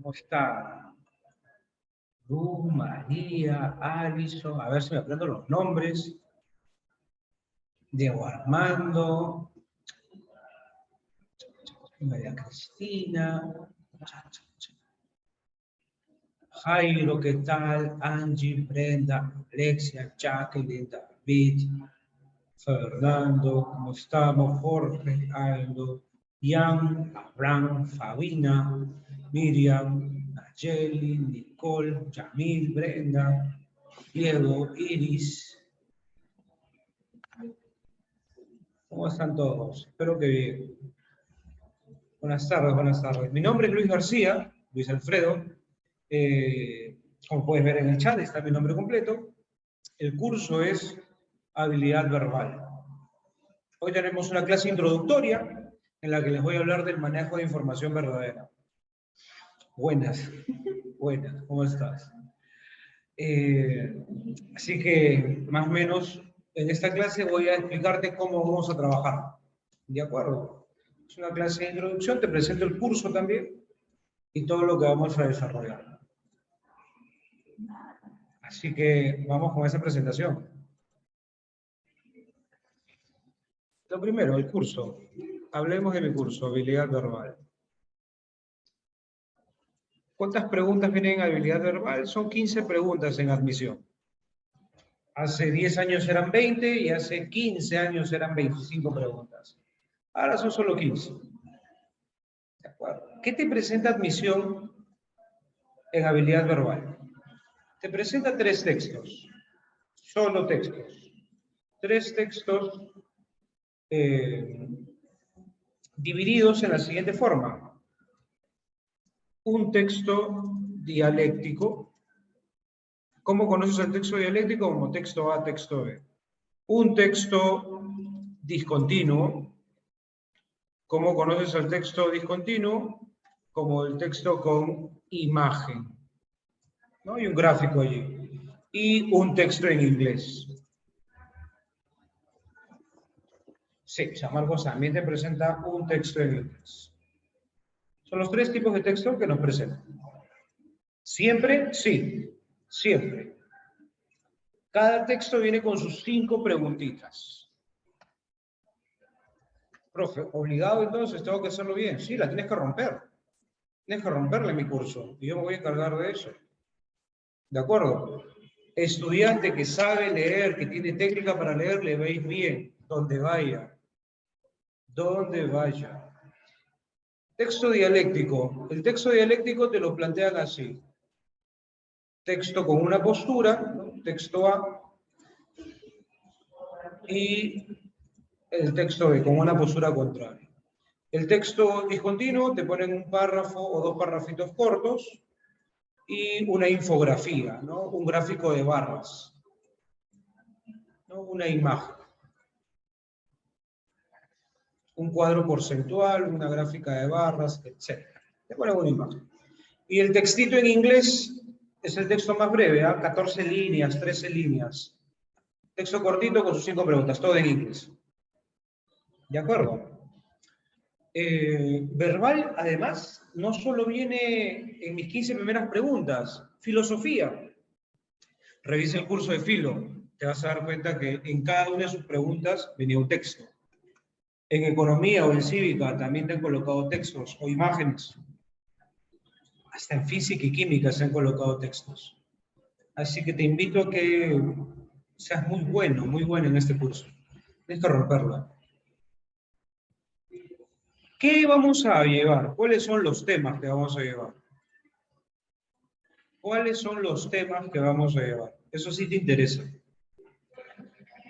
¿Cómo está? Lu, María, Alison, a ver si me aprendo los nombres. Diego Armando, María Cristina, Jairo, ¿qué tal? Angie, Brenda, Alexia, Jacqueline, David, Fernando, ¿cómo estamos? Jorge, Aldo, Ian, Abraham, Fabina, Miriam, Nayeli, Nicole, Yamil, Brenda, Diego, Iris. ¿Cómo están todos? Espero que bien. Buenas tardes, buenas tardes. Mi nombre es Luis García, Luis Alfredo. Como puedes ver en el chat, está mi nombre completo. El curso es Habilidad Verbal. Hoy tenemos una clase introductoria en la que les voy a hablar del manejo de información verdadera. Buenas, buenas, ¿cómo estás? Así que, más o menos, en esta clase voy a explicarte cómo vamos a trabajar. ¿De acuerdo? Es una clase de introducción, te presento el curso también y todo lo que vamos a desarrollar. Así que vamos con esa presentación. Lo primero, el curso. Hablemos de mi curso, Habilidad Verbal. ¿Cuántas preguntas vienen en habilidad verbal? Son 15 preguntas en admisión. Hace 10 años eran 20 y hace 15 años eran 25 preguntas. Ahora son solo 15. ¿De acuerdo? ¿Qué te presenta admisión en habilidad verbal? Te presenta 3 textos. Solo textos. 3 textos divididos en la siguiente forma. Un texto dialéctico. ¿Cómo conoces el texto dialéctico? Como texto A, texto B. Un texto discontinuo. ¿Cómo conoces el texto discontinuo? Como el texto con imagen, ¿no? Hay un gráfico allí. Y un texto en inglés. Sí, San Marcos también te presenta un texto en inglés. Son los 3 tipos de texto que nos presentan. ¿Siempre? Sí, siempre. Cada texto viene con sus 5 preguntitas. Profe, obligado entonces, tengo que hacerlo bien. Sí, la tienes que romper. Tienes que romperla en mi curso. Y yo me voy a encargar de eso. ¿De acuerdo? Estudiante que sabe leer, que tiene técnica para leer, le veis bien, donde vaya. Donde vaya. Texto dialéctico. El texto dialéctico te lo plantean así. Texto con una postura, ¿no? Texto A, y el texto B con una postura contraria. El texto discontinuo te ponen un párrafo o 2 párrafitos cortos y una infografía, ¿no? Un gráfico de barras, ¿no? Una imagen. Un cuadro porcentual, una gráfica de barras, etc. Te ponen una imagen. Y el textito en inglés es el texto más breve, ¿eh? 14 líneas, 13 líneas. Texto cortito con sus 5 preguntas, todo en inglés. ¿De acuerdo? Verbal, además, no solo viene en mis 15 primeras preguntas, filosofía. Revisa el curso de filo, te vas a dar cuenta que en cada una de sus preguntas venía un texto. En economía o en cívica también te han colocado textos o imágenes. Hasta en física y química se han colocado textos. Así que te invito a que seas muy bueno en este curso. Tienes que romperla. ¿Qué vamos a llevar? ¿Cuáles son los temas que vamos a llevar? ¿Cuáles son los temas que vamos a llevar? Eso sí te interesa.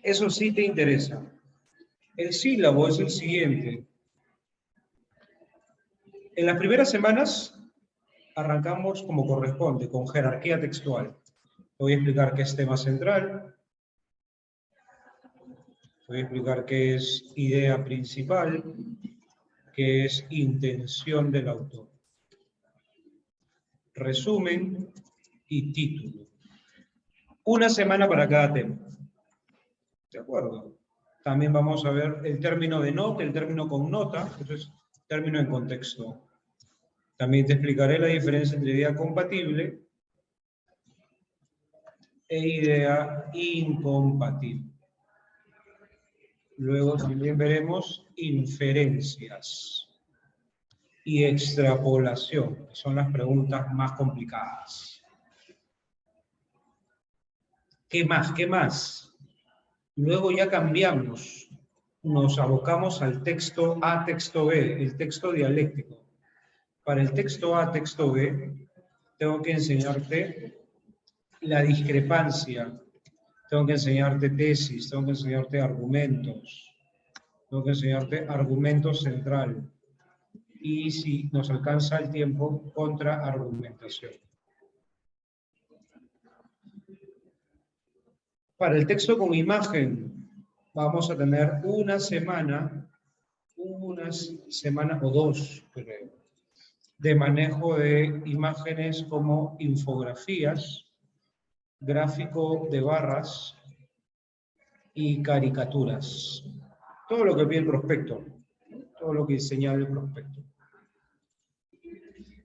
Eso sí te interesa. El sílabo es el siguiente. En las primeras semanas arrancamos como corresponde, con jerarquía textual. Te voy a explicar qué es tema central. Te voy a explicar qué es idea principal, qué es intención del autor. Resumen y título. Una semana para cada tema. ¿De acuerdo? También vamos a ver el término de nota, el término con nota, entonces término en contexto. También te explicaré la diferencia entre idea compatible e idea incompatible. Luego también veremos inferencias y extrapolación, que son las preguntas más complicadas. ¿Qué más? ¿Qué más? Luego ya cambiamos, nos abocamos al texto A, texto B, el texto dialéctico. Para el texto A, texto B, tengo que enseñarte la discrepancia, tengo que enseñarte tesis, tengo que enseñarte argumentos, tengo que enseñarte argumento central. Y si nos alcanza el tiempo, contraargumentación. Para el texto con imagen, vamos a tener una semana o dos, creo, de manejo de imágenes como infografías, gráfico de barras y caricaturas. Todo lo que pide el prospecto, todo lo que señala el prospecto.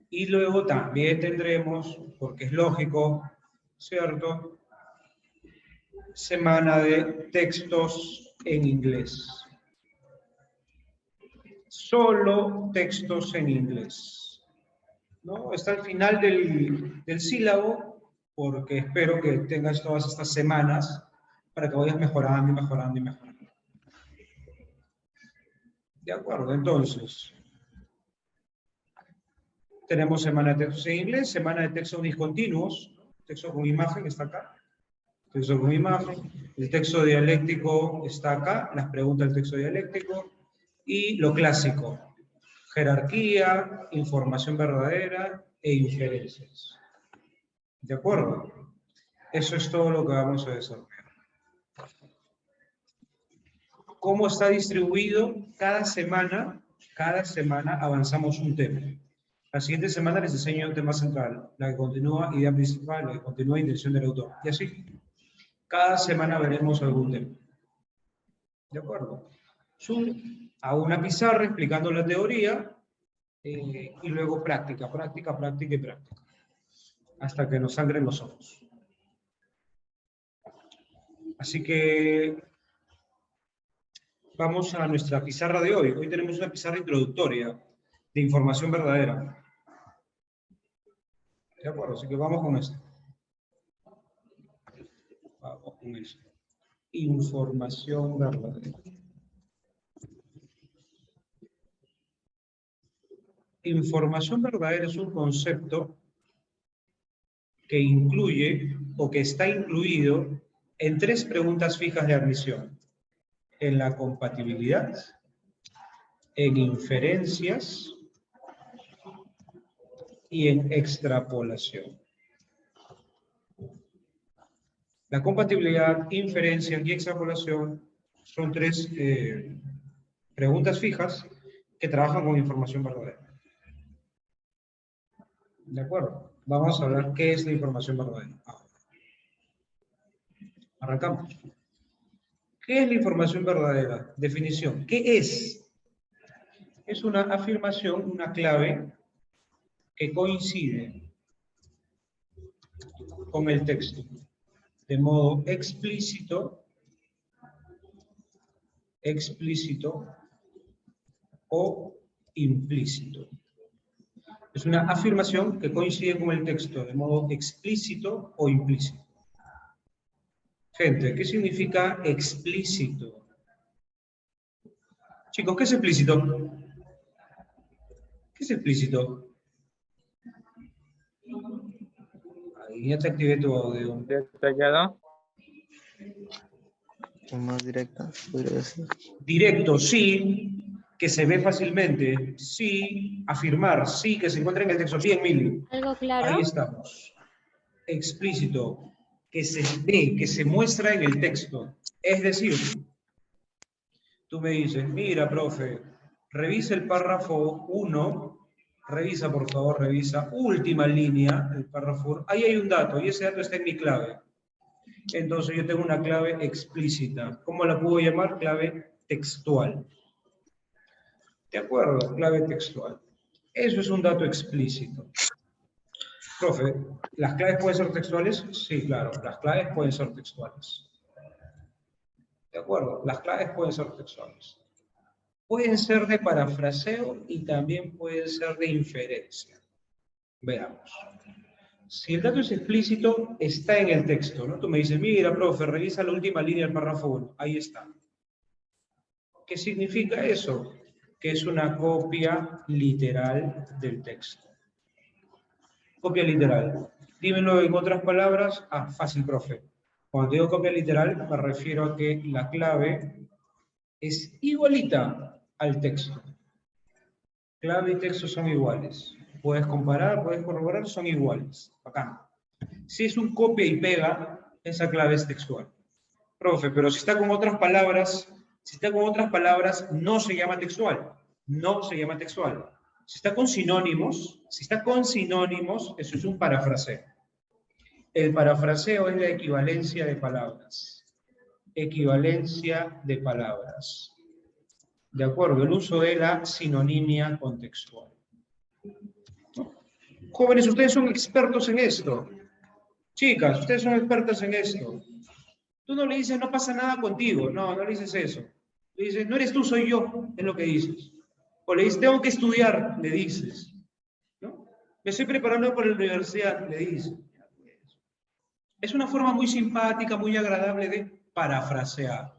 Y luego también tendremos, porque es lógico, ¿cierto?, semana de textos en inglés. Solo textos en inglés, ¿no? Está al final del sílabo, porque espero que tengas todas estas semanas para que vayas mejorando y mejorando y mejorando. De acuerdo, entonces, tenemos semana de textos en inglés, semana de textos discontinuos, texto con imagen está acá, texto con imagen, el texto dialéctico está acá, las preguntas del texto dialéctico, y lo clásico, jerarquía, información verdadera e inferencias. ¿De acuerdo? Eso es todo lo que vamos a desarrollar. ¿Cómo está distribuido? Cada semana avanzamos un tema. La siguiente semana les enseño el tema central, la que continúa idea principal, la que continúa intención del autor. Y así, cada semana veremos algún tema. ¿De acuerdo? A una pizarra explicando la teoría y luego práctica, práctica, práctica y práctica. Hasta que nos sangren los ojos. Así que vamos a nuestra pizarra de hoy. Hoy tenemos una pizarra introductoria de información verdadera. ¿De acuerdo? Así que vamos con esto. Vamos con esto. Información verdadera. Información verdadera es un concepto que incluye o que está incluido en 3 preguntas fijas de admisión. En la compatibilidad, en inferencias y en extrapolación. La compatibilidad, inferencias y extrapolación son 3 preguntas fijas que trabajan con información verdadera. ¿De acuerdo? Vamos a hablar qué es la información verdadera. Arrancamos. ¿Qué es la información verdadera? Definición. ¿Qué es? Es una afirmación, una clave que coincide con el texto de modo explícito o implícito. Es una afirmación que coincide con el texto de modo explícito o implícito. Gente, ¿qué significa explícito? Chicos, ¿qué es explícito? ¿Qué es explícito? Ahí ya te activé tu audio. ¿Detallado? Más directa, podría decir. Directo, sí, que se ve fácilmente, sí, afirmar, sí, que se encuentra en el texto. Bien, Mili. ¿Algo claro? Ahí estamos. Explícito, que se ve, que se muestra en el texto. Es decir, tú me dices, mira, profe, revisa el párrafo 1, revisa, por favor, revisa, última línea, el párrafo 1. Ahí hay un dato, y ese dato está en mi clave. Entonces yo tengo una clave explícita. ¿Cómo la puedo llamar? Clave textual. ¿De acuerdo? Clave textual. Eso es un dato explícito. Profe, ¿las claves pueden ser textuales? Sí, claro, las claves pueden ser textuales. ¿De acuerdo? Las claves pueden ser textuales. Pueden ser de parafraseo y también pueden ser de inferencia. Veamos. Si el dato es explícito, está en el texto, ¿no? Tú me dices, mira, profe, revisa la última línea del párrafo 1. Ahí está. ¿Qué significa eso? Que es una copia literal del texto. Copia literal. Dímelo en otras palabras. Ah, fácil, profe. Cuando digo copia literal, me refiero a que la clave es igualita al texto. Clave y texto son iguales. Puedes comparar, puedes corroborar, son iguales. Acá. Si es un copia y pega, esa clave es textual. Profe, pero si está con otras palabras, no se llama textual. No se llama textual. Si está con sinónimos, eso es un parafraseo. El parafraseo es la equivalencia de palabras. Equivalencia de palabras. De acuerdo, el uso de la sinonimia contextual. Jóvenes, ustedes son expertos en esto. Chicas, ustedes son expertas en esto. Tú no le dices, no pasa nada contigo. No, no le dices eso. Le dices, no eres tú, soy yo, es lo que dices. O le dices, tengo que estudiar, le dices. ¿No? Me estoy preparando para la universidad, le dices. Es una forma muy simpática, muy agradable de parafrasear.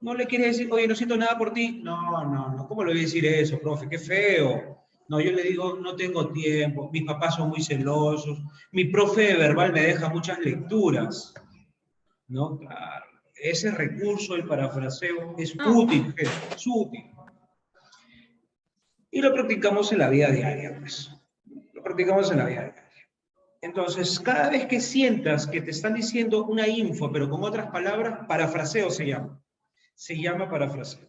No le quieres decir, oye, no siento nada por ti. No. ¿Cómo le voy a decir eso, profe? Qué feo. No, yo le digo, no tengo tiempo, mis papás son muy celosos, mi profe de verbal me deja muchas lecturas. ¿No? Claro. Ese recurso, el parafraseo, es útil, es útil. Y lo practicamos en la vida diaria, pues. Lo practicamos en la vida diaria. Entonces, cada vez que sientas que te están diciendo una info, pero con otras palabras, parafraseo se llama. Se llama parafraseo.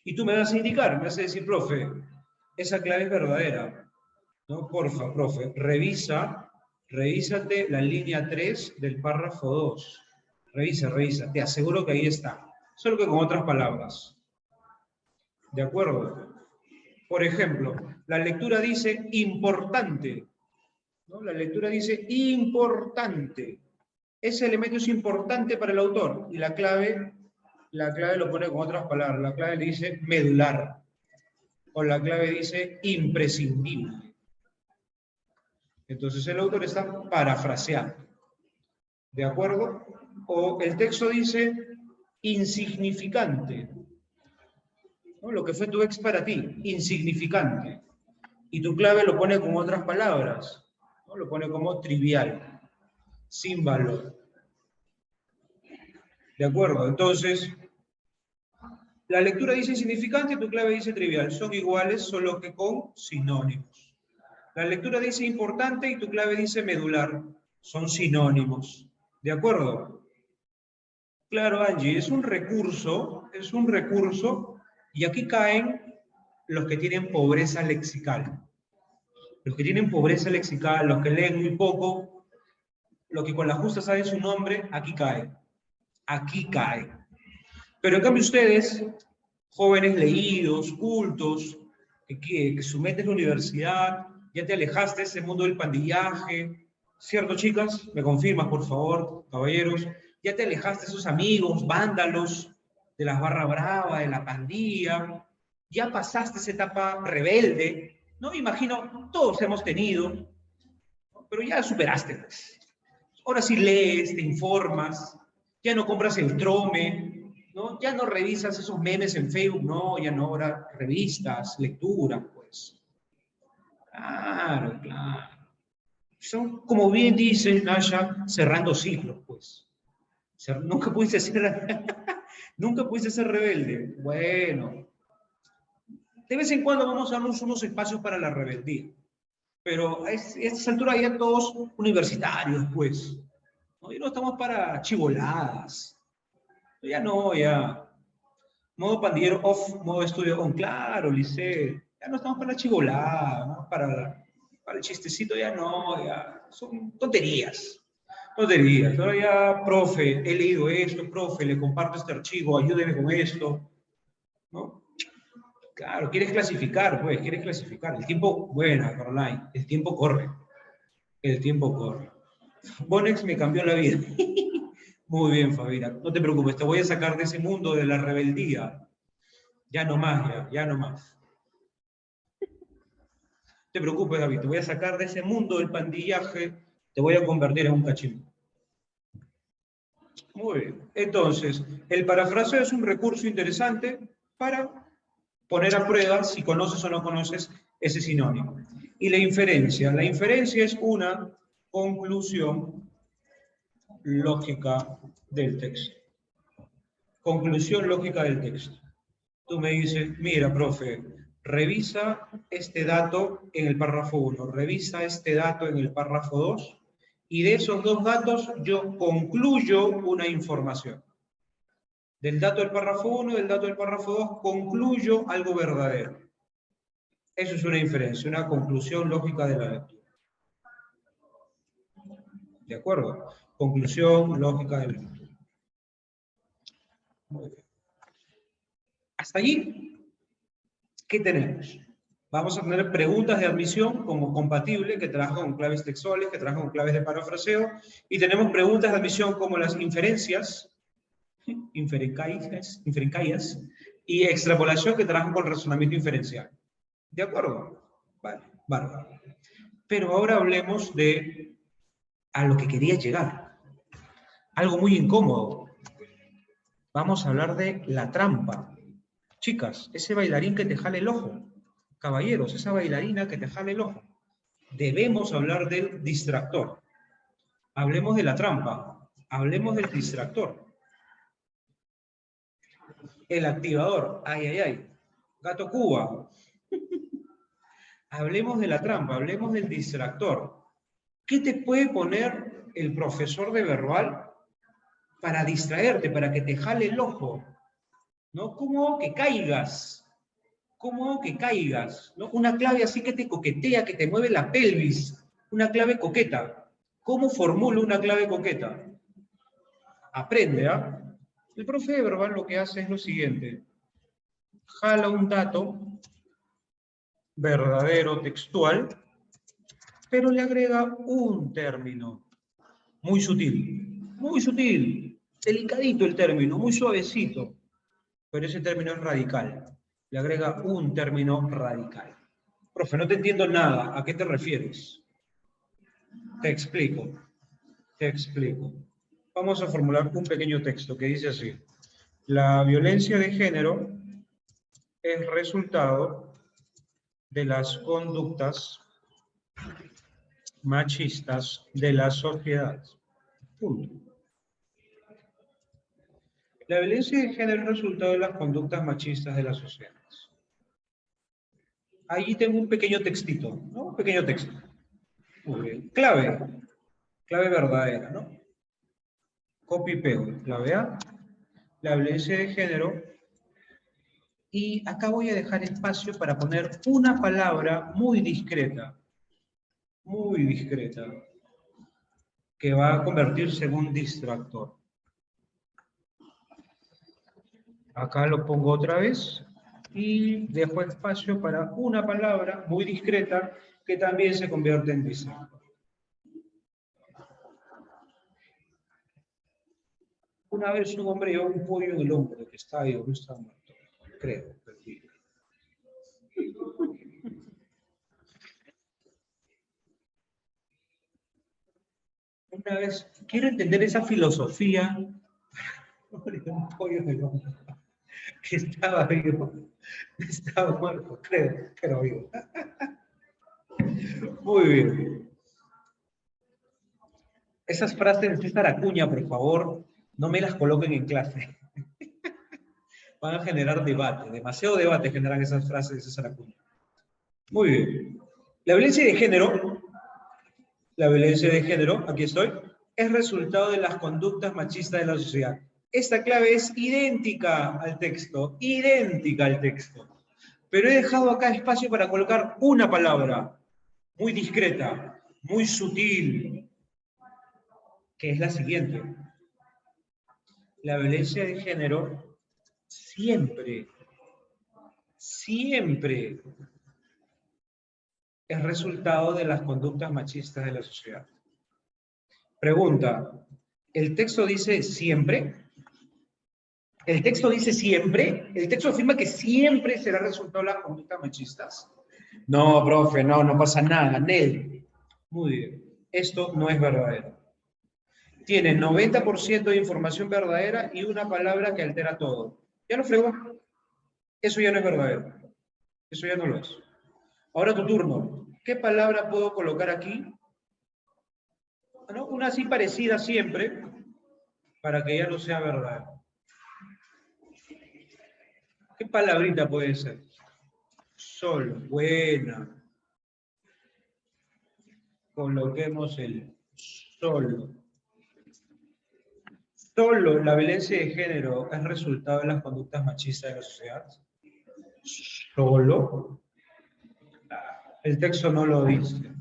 Y tú me vas a indicar, me vas a decir, profe, esa clave es verdadera. ¿No? Porfa, profe, revísate la línea 3 del párrafo 2. Revisa, te aseguro que ahí está. Solo que con otras palabras. ¿De acuerdo? Por ejemplo, la lectura dice importante. ¿No? La lectura dice importante. Ese elemento es importante para el autor. Y la clave lo pone con otras palabras. La clave le dice medular. O la clave dice imprescindible. Entonces el autor está parafraseando. ¿De acuerdo? O el texto dice insignificante. ¿No? Lo que fue tu ex para ti, insignificante. Y tu clave lo pone con otras palabras. ¿No? Lo pone como trivial, sin valor. ¿De acuerdo? Entonces, la lectura dice insignificante y tu clave dice trivial. Son iguales, solo que con sinónimos. La lectura dice importante y tu clave dice medular. Son sinónimos. ¿De acuerdo? Claro, Angie, es un recurso, y aquí caen los que tienen pobreza lexical. Los que tienen pobreza lexical, los que leen muy poco, los que con la justa saben su nombre, aquí cae. Aquí cae. Pero en cambio ustedes, jóvenes leídos, cultos, que su mente es la universidad, ya te alejaste de ese mundo del pandillaje, ¿cierto, chicas? ¿Me confirmas, por favor, caballeros? Ya te alejaste de esos amigos, vándalos, de las barra brava, de la pandilla, ya pasaste esa etapa rebelde, ¿no? Imagino, todos hemos tenido, ¿no? Pero ya superaste, pues. Ahora sí lees, te informas, ya no compras el trome, ¿no? Ya no revisas esos memes en Facebook, no, ya no, ahora revistas, lectura, pues. Claro. Son, como bien dice Nasha, cerrando ciclos, pues. Nunca pudiste ser, nunca pudiste ser rebelde. Bueno, de vez en cuando vamos a darnos unos espacios para la rebeldía. Pero a esta altura ya todos universitarios, pues. ¿No? Y no estamos para chivoladas. Ya no, ya. Modo pandillero off, modo estudio on. Claro, Lice. Ya no estamos para la chivolada, ¿no? Para el chistecito ya no, ya. Son tonterías. Tonterías. Ahora ya, profe, he leído esto, profe, le comparto este archivo, ayúdeme con esto. ¿No? Claro, quieres clasificar, pues, quieres clasificar. El tiempo, buena, Caroline, el tiempo corre. El tiempo corre. Bonex me cambió la vida. Muy bien, Fabira. No te preocupes, te voy a sacar de ese mundo de la rebeldía. Ya no más, ya no más. No te preocupes, David, te voy a sacar de ese mundo del pandillaje, te voy a convertir en un cachimbo. Muy bien. Entonces, el parafraseo es un recurso interesante para poner a prueba si conoces o no conoces ese sinónimo. Y la inferencia es una conclusión lógica del texto. Conclusión lógica del texto. Tú me dices, mira, profe, revisa este dato en el párrafo 1, revisa este dato en el párrafo 2, y de esos dos datos yo concluyo una información. Del dato del párrafo 1 y del dato del párrafo 2 concluyo algo verdadero. Eso es una inferencia, una conclusión lógica de la lectura. ¿De acuerdo? Conclusión lógica de la lectura. Muy bien. Hasta allí, ¿qué tenemos? Vamos a tener preguntas de admisión como compatible, que trabajan con claves textuales, que trabajan con claves de parafraseo, y tenemos preguntas de admisión como las inferencias, inferencias, y extrapolación, que trabajan con razonamiento inferencial. ¿De acuerdo? Vale, bárbaro. Pero ahora hablemos de a lo que quería llegar. Algo muy incómodo. Vamos a hablar de la trampa. Chicas, ese bailarín que te jale el ojo. Caballeros, esa bailarina que te jale el ojo. Debemos hablar del distractor. Hablemos de la trampa. Hablemos del distractor. El activador. Ay, ay, ay. Gato Cuba. Hablemos de la trampa, hablemos del distractor. ¿Qué te puede poner el profesor de verbal para distraerte, para que te jale el ojo? ¿No? ¿Cómo que caigas? ¿Cómo que caigas? ¿No? Una clave así que te coquetea, que te mueve la pelvis. Una clave coqueta. ¿Cómo formulo una clave coqueta? Aprende, ¿ah? El profe de verbal lo que hace es lo siguiente. Jala un dato verdadero textual, pero le agrega un término muy sutil, delicadito el término, muy suavecito, pero ese término es radical. Le agrega un término radical. Profe, no te entiendo nada. ¿A qué te refieres? Te explico. Vamos a formular un pequeño texto que dice así. La violencia de género es resultado de las conductas machistas de la sociedad. Punto. La violencia de género es resultado de las conductas machistas de la sociedad. Ahí tengo un pequeño textito, ¿no? Un pequeño texto. Muy bien. Clave verdadera, ¿no? Copy pego. Clave A, la violencia de género. Y acá voy a dejar espacio para poner una palabra muy discreta, que va a convertirse en un distractor. Acá lo pongo otra vez y dejo espacio para una palabra muy discreta que también se convierte en distractor. Una vez un hombre llevó un pollo en el hombro que estaba ahí, no estaba muerto, creo, perdido. Una vez, quiero entender esa filosofía, un pollo en el hombro que estaba vivo, estaba muerto, creo, pero vivo. Muy bien. Esas frases de César Acuña, por favor, no me las coloquen en clase. Van a generar debate, demasiado debate generan esas frases de César Acuña. Muy bien. La violencia de género, aquí estoy, es resultado de las conductas machistas de la sociedad. Esta clave es idéntica al texto, Pero he dejado acá espacio para colocar una palabra, muy discreta, muy sutil, que es la siguiente. La violencia de género siempre siempre es resultado de las conductas machistas de la sociedad. Pregunta, ¿el texto dice siempre? ¿El texto dice siempre? ¿El texto afirma que siempre será resultado de las conductas machistas? No, profe, no pasa nada. Nel. Muy bien. Esto no es verdadero. Tiene 90% de información verdadera y una palabra que altera todo. ¿Ya lo fregó? Eso ya no es verdadero. Eso ya no lo es. Ahora tu turno. ¿Qué palabra puedo colocar aquí? Bueno, una así parecida siempre, para que ya no sea verdadero. ¿Qué palabrita puede ser? Solo. Buena. Coloquemos el solo. Solo la violencia de género es resultado de las conductas machistas de la sociedad. Solo. El texto no lo dice.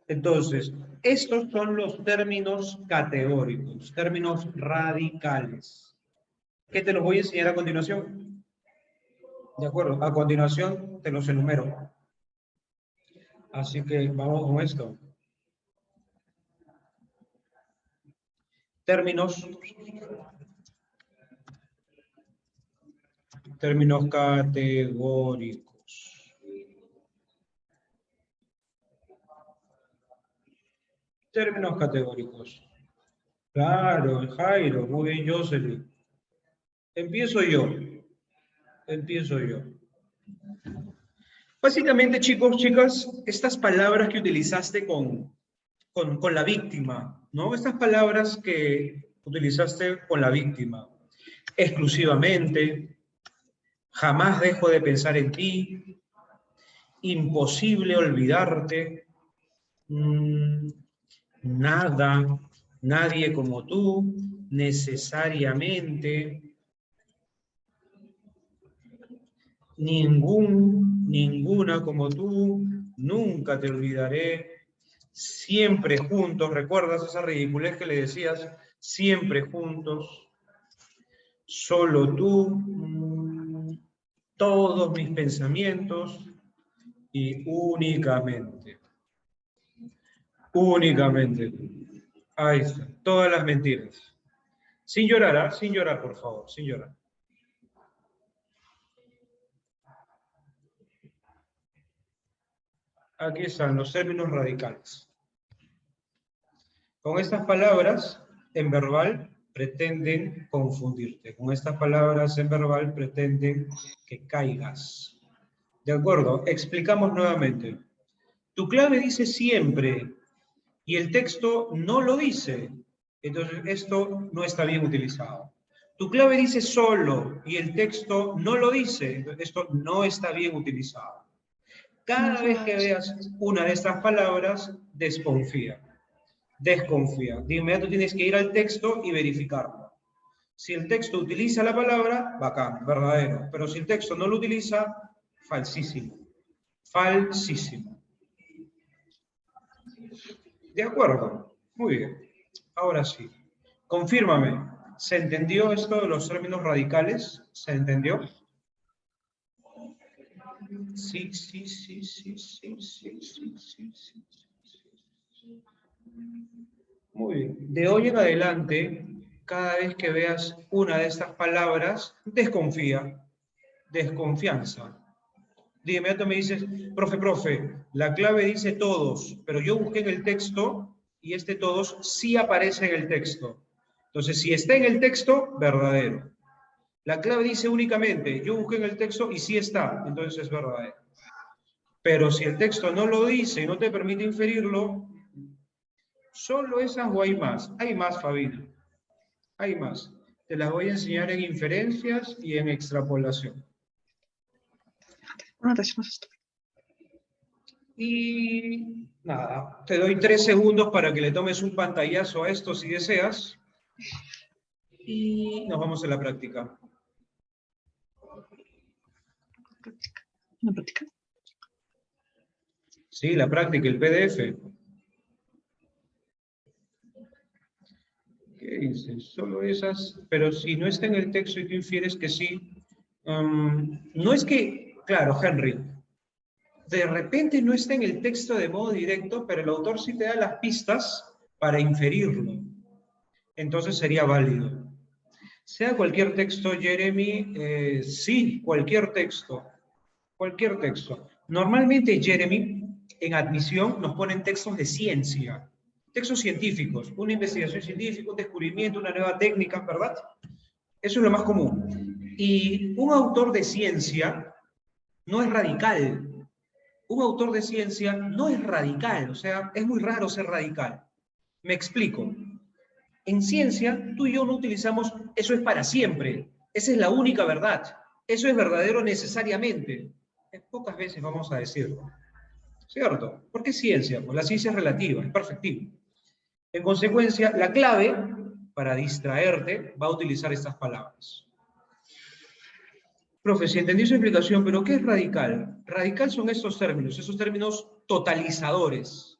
Entonces, estos son los términos categóricos, términos radicales. ¿Qué te los voy a enseñar a continuación? De acuerdo, a continuación te los enumero. Así que vamos con esto. Términos categóricos. Términos categóricos. Claro, Jairo, muy bien, Jocelyn. Empiezo yo. Básicamente, chicos, chicas, estas palabras que utilizaste con la víctima, ¿no? Estas palabras que utilizaste con la víctima. Exclusivamente, jamás dejo de pensar en ti, imposible olvidarte, nada, nadie como tú, necesariamente, ninguna como tú, nunca te olvidaré, siempre juntos. ¿Recuerdas esa ridiculez que le decías? Siempre juntos, solo tú, todos mis pensamientos y únicamente. Únicamente tú. Ahí está, todas las mentiras. Sin llorar, ¿ah? Sin llorar, por favor, sin llorar. Aquí están los términos radicales. Con estas palabras, en verbal, pretenden confundirte. Con estas palabras, en verbal, pretenden que caigas. ¿De acuerdo? Explicamos nuevamente. Tu clave dice siempre, y el texto no lo dice. Entonces, esto no está bien utilizado. Tu clave dice solo, y el texto no lo dice. Entonces, esto no está bien utilizado. Cada vez que veas una de estas palabras, desconfía. Desconfía. De inmediato tienes que ir al texto y verificarlo. Si el texto utiliza la palabra, bacán, verdadero. Pero si el texto no lo utiliza, falsísimo. Falsísimo. ¿De acuerdo? Muy bien. Ahora sí. Confírmame. ¿Se entendió esto de los términos radicales? ¿Se entendió? Sí. Muy bien. De hoy en adelante, cada vez que veas una de estas palabras, desconfía. Desconfianza. De inmediato me dices, profe, la clave dice todos, pero yo busqué en el texto y este todos sí aparece en el texto. Entonces, si está en el texto, verdadero. La clave dice únicamente, yo busqué en el texto y sí está, entonces es verdadero. Pero si el texto no lo dice y no te permite inferirlo, solo esas o hay más. Hay más, Fabina. Hay más. Te las voy a enseñar en inferencias y en extrapolación. Y nada, te doy 3 segundos para que le tomes un pantallazo a esto si deseas. Y nos vamos a la práctica. ¿La práctica? Sí, la práctica, el PDF. ¿Qué dice? solo esas, pero si no está en el texto y tú infieres que sí, no es que, claro, Henry, de repente no está en el texto de modo directo, pero el autor sí te da las pistas para inferirlo. Entonces sería válido. Sea cualquier texto, Jeremy, sí, cualquier texto. Cualquier texto. Normalmente, Jeremy, en admisión nos ponen textos de ciencia, textos científicos, una investigación científica, un descubrimiento, una nueva técnica, ¿verdad? Eso es lo más común. Y un autor de ciencia no es radical. Un autor de ciencia no es radical, o sea, es muy raro ser radical. Me explico. En ciencia, tú y yo no utilizamos eso es para siempre, esa es la única verdad, eso es verdadero necesariamente. Pocas veces vamos a decirlo, ¿cierto? Porque es ciencia, pues la ciencia es relativa, es perfectible. En consecuencia, la clave para distraerte va a utilizar estas palabras. Profe, si entendí su explicación, pero ¿qué es radical? Radical son esos términos totalizadores,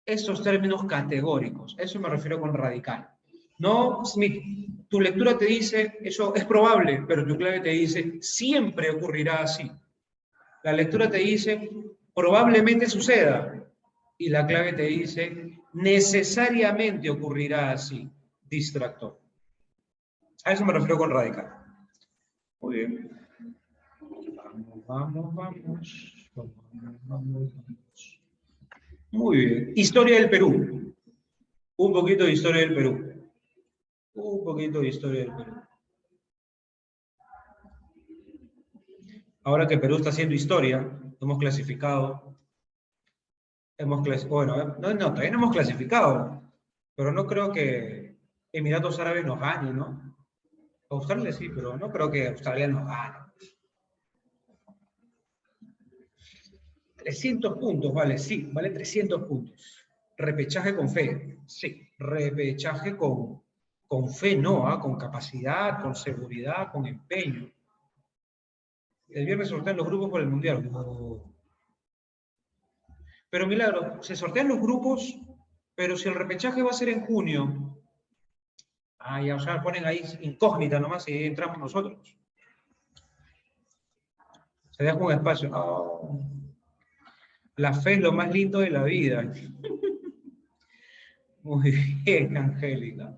esos términos categóricos. Eso me refiero con radical. No, Smith, tu lectura te dice, eso es probable, pero tu clave te dice, siempre ocurrirá así. La lectura te dice, probablemente suceda. Y la clave te dice, necesariamente ocurrirá así. Distractor. A eso me refiero con radical. Muy bien. Vamos. Muy bien. Historia del Perú. Un poquito de historia del Perú. Un poquito de historia del Perú. Ahora que Perú está haciendo historia, hemos clasificado. Bueno, todavía no hemos clasificado, pero no creo que Emiratos Árabes nos gane, ¿no? Australia sí, pero no creo que Australia nos gane. 300 puntos, vale, sí, vale 300 puntos. Repechaje con fe, sí. Repechaje con fe, no, con capacidad, con seguridad, con empeño. El viernes sortean los grupos por el Mundial. Oh. Pero milagro, se sortean los grupos, pero si el repechaje va a ser en junio, ya, o sea, ponen ahí incógnita nomás y entramos nosotros. Se deja un espacio. Oh. La fe es lo más lindo de la vida. Muy bien, Angélica.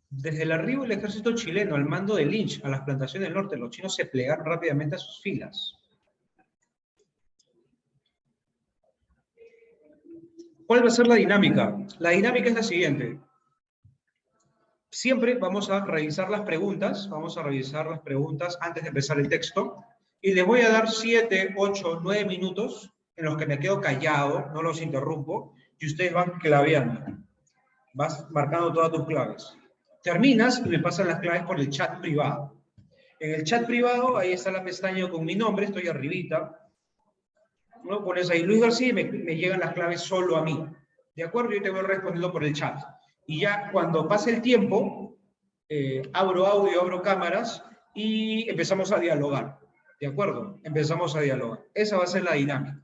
Desde el arribo del ejército chileno al mando de Lynch a las plantaciones del norte, los chinos se plegaron rápidamente a sus filas. ¿Cuál va a ser la dinámica? La dinámica es la siguiente. Siempre vamos a revisar las preguntas antes de empezar el texto, y les voy a dar 7, 8, 9 minutos en los que me quedo callado, no los interrumpo, y ustedes van claveando. Vas marcando todas tus claves. Terminas y me pasan las claves por el chat privado. En el chat privado, ahí está la pestaña con mi nombre, estoy arribita. ¿No? Pones ahí Luis García y me llegan las claves solo a mí. ¿De acuerdo? Yo te voy respondiendo por el chat. Y ya cuando pase el tiempo, abro audio, abro cámaras y empezamos a dialogar. ¿De acuerdo? Empezamos a dialogar. Esa va a ser la dinámica.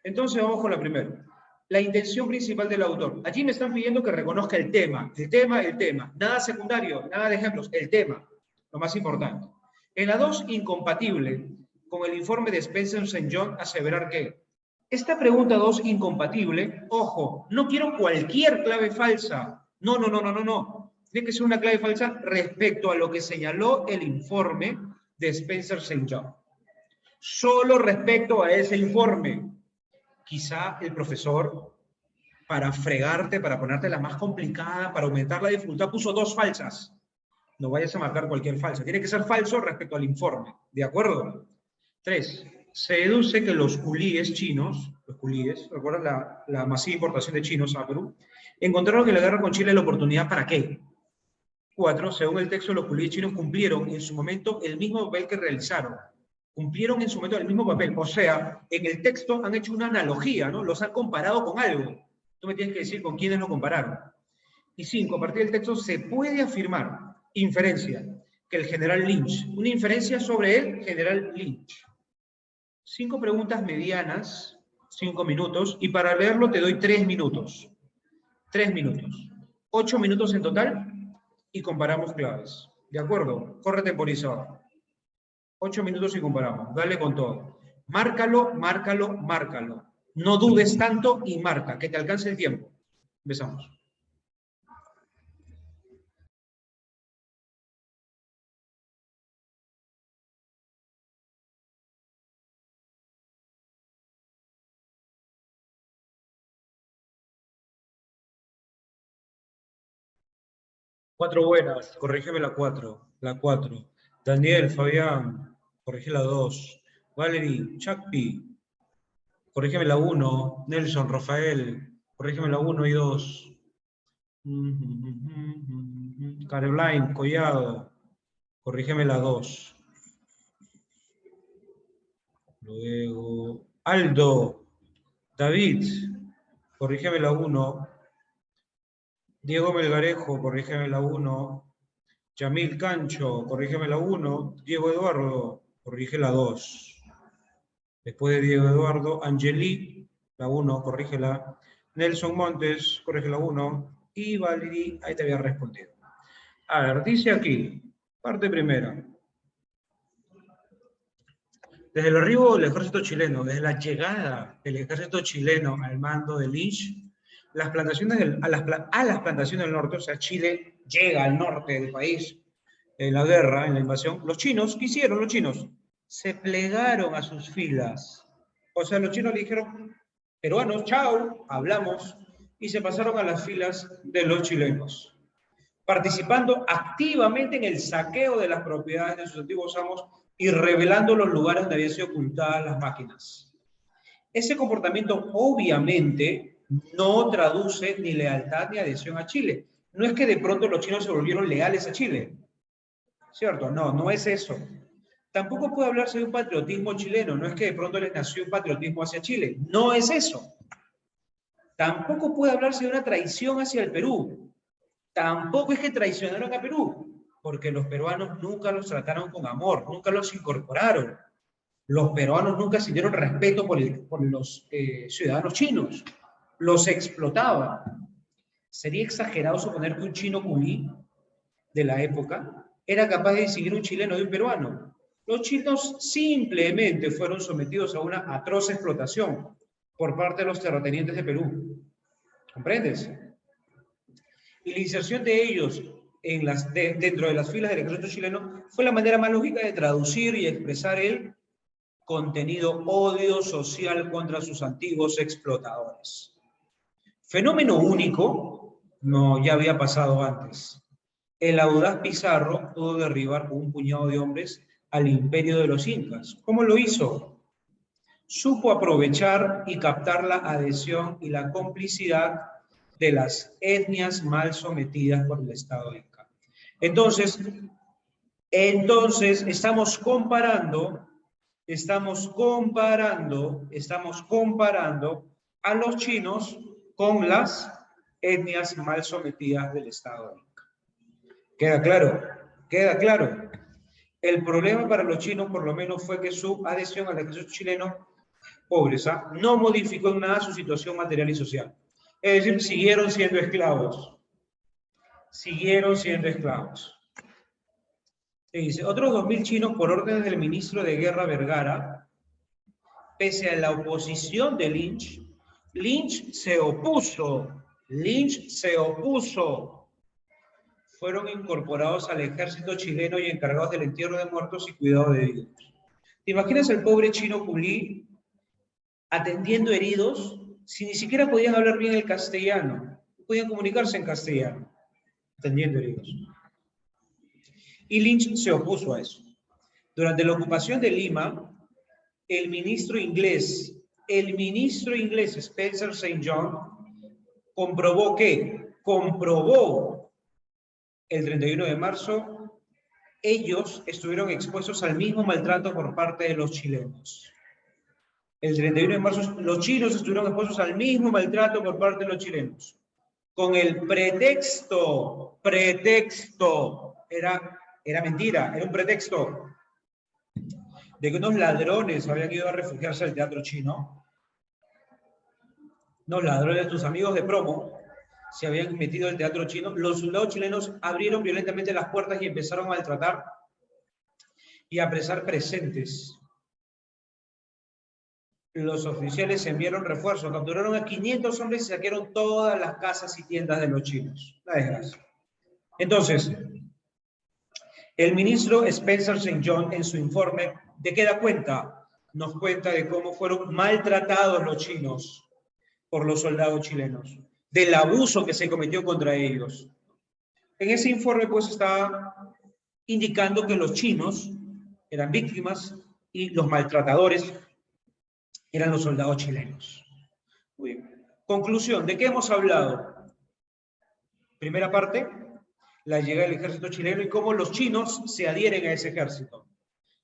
Entonces vamos con la primera. La intención principal del autor. Allí me están pidiendo que reconozca el tema. El tema. Nada secundario, nada de ejemplos. El tema, lo más importante. En la 2, incompatible. Con el informe de Spencer St. John, aseverar que esta pregunta 2, incompatible, ojo, no quiero cualquier clave falsa. No. Tiene que ser una clave falsa respecto a lo que señaló el informe de Spencer St. John. Solo respecto a ese informe. Quizá el profesor, para fregarte, para ponerte la más complicada, para aumentar la dificultad, puso 2 falsas. No vayas a marcar cualquier falsa. Tiene que ser falso respecto al informe. ¿De acuerdo? 3. Se deduce que los culíes chinos, ¿recuerdan la masiva importación de chinos a Perú? Encontraron que la guerra con Chile es la oportunidad ¿para qué? 4. Según el texto, los culíes chinos cumplieron en su momento el mismo papel que realizaron. Cumplieron en su momento el mismo papel. O sea, en el texto han hecho una analogía, ¿no? Los han comparado con algo. Tú me tienes que decir con quiénes lo compararon. Y 5. A partir del texto se puede afirmar, inferencia, que el general Lynch, una inferencia sobre el general Lynch. 5 preguntas medianas, 5 minutos, y para leerlo te doy 3 minutos. 3 minutos. 8 minutos en total y comparamos claves. ¿De acuerdo? Corre temporizador. 8 minutos y comparamos. Dale con todo. Márcalo, márcalo, márcalo. No dudes tanto y marca, que te alcance el tiempo. Empezamos. Cuatro buenas, corrígeme la 4. La 4. Daniel, Fabián, corrige la 2. Valerie, Chakpi, corrígeme la 1. Nelson, Rafael, corrígeme la 1 y 2. Caroline, Collado, corrígeme la 2. Luego, Aldo, David, corrígeme la 1. Diego Melgarejo, corrígeme la 1. Yamil Cancho, corrígeme la 1. Diego Eduardo, corrige la 2. Después de Diego Eduardo, Angeli, la 1, corrígela. Nelson Montes, corrige la 1. Y Valerie, ahí te había respondido. A ver, dice aquí, parte primera. Desde el arribo del ejército chileno, desde la llegada del ejército chileno al mando de Lynch, las plantaciones a las plantaciones del norte, o sea, Chile llega al norte del país en la guerra, en la invasión, los chinos, ¿qué hicieron los chinos? Se plegaron a sus filas. O sea, los chinos le dijeron, peruanos, chao, hablamos, y se pasaron a las filas de los chilenos, participando activamente en el saqueo de las propiedades de sus antiguos amos y revelando los lugares donde habían sido ocultadas las máquinas. Ese comportamiento obviamente no traduce ni lealtad ni adhesión a Chile. No es que de pronto los chinos se volvieron leales a Chile, ¿cierto? No, no es eso. Tampoco puede hablarse de un patriotismo chileno, no es que de pronto les nació un patriotismo hacia Chile, no es eso. Tampoco puede hablarse de una traición hacia el Perú, tampoco es que traicionaron a Perú, porque los peruanos nunca los trataron con amor, nunca los incorporaron. Los peruanos nunca sintieron respeto por los ciudadanos chinos, los explotaban. Sería exagerado suponer que un chino culí de la época era capaz de distinguir un chileno de un peruano. Los chinos simplemente fueron sometidos a una atroz explotación por parte de los terratenientes de Perú. ¿Comprendes? Y la inserción de ellos dentro de las filas del ejército chileno fue la manera más lógica de traducir y expresar el contenido odio social contra sus antiguos explotadores. Fenómeno único, no ya había pasado antes. El audaz Pizarro pudo derribar con un puñado de hombres al imperio de los incas. ¿Cómo lo hizo? Supo aprovechar y captar la adhesión y la complicidad de las etnias mal sometidas por el Estado inca. Entonces estamos comparando a los chinos con las etnias mal sometidas del Estado inca. ¿Queda claro? ¿Queda claro? El problema para los chinos, por lo menos, fue que su adhesión al ejército chileno, pobreza, no modificó en nada su situación material y social. Es decir, siguieron siendo esclavos. Siguieron siendo esclavos. Y dice, otros 2.000 chinos, por órdenes del ministro de Guerra Vergara, pese a la oposición de Lynch, Lynch se opuso, fueron incorporados al ejército chileno y encargados del entierro de muertos y cuidado de heridos. ¿Te imaginas el pobre chino culí atendiendo heridos si ni siquiera podían hablar bien el castellano? No podían comunicarse en castellano, atendiendo heridos. Y Lynch se opuso a eso. Durante la ocupación de Lima, el ministro inglés Spencer St. John, comprobó el 31 de marzo, ellos estuvieron expuestos al mismo maltrato por parte de los chilenos. El 31 de marzo, los chinos estuvieron expuestos al mismo maltrato por parte de los chilenos. Con el pretexto, era mentira, era un pretexto, de que unos ladrones habían ido a refugiarse al teatro chino. Unos ladrones, tus amigos de promo, se habían metido al teatro chino, los soldados chilenos abrieron violentamente las puertas y empezaron a maltratar y a apresar presentes. Los oficiales enviaron refuerzos, capturaron a 500 hombres y saquearon todas las casas y tiendas de los chinos. La desgracia. Entonces, el ministro Spencer St. John, en su informe, ¿de qué da cuenta? Nos cuenta de cómo fueron maltratados los chinos por los soldados chilenos, del abuso que se cometió contra ellos. En ese informe, pues, está indicando que los chinos eran víctimas y los maltratadores eran los soldados chilenos. Muy bien. Conclusión, ¿de qué hemos hablado? Primera parte, la llegada del ejército chileno y cómo los chinos se adhieren a ese ejército.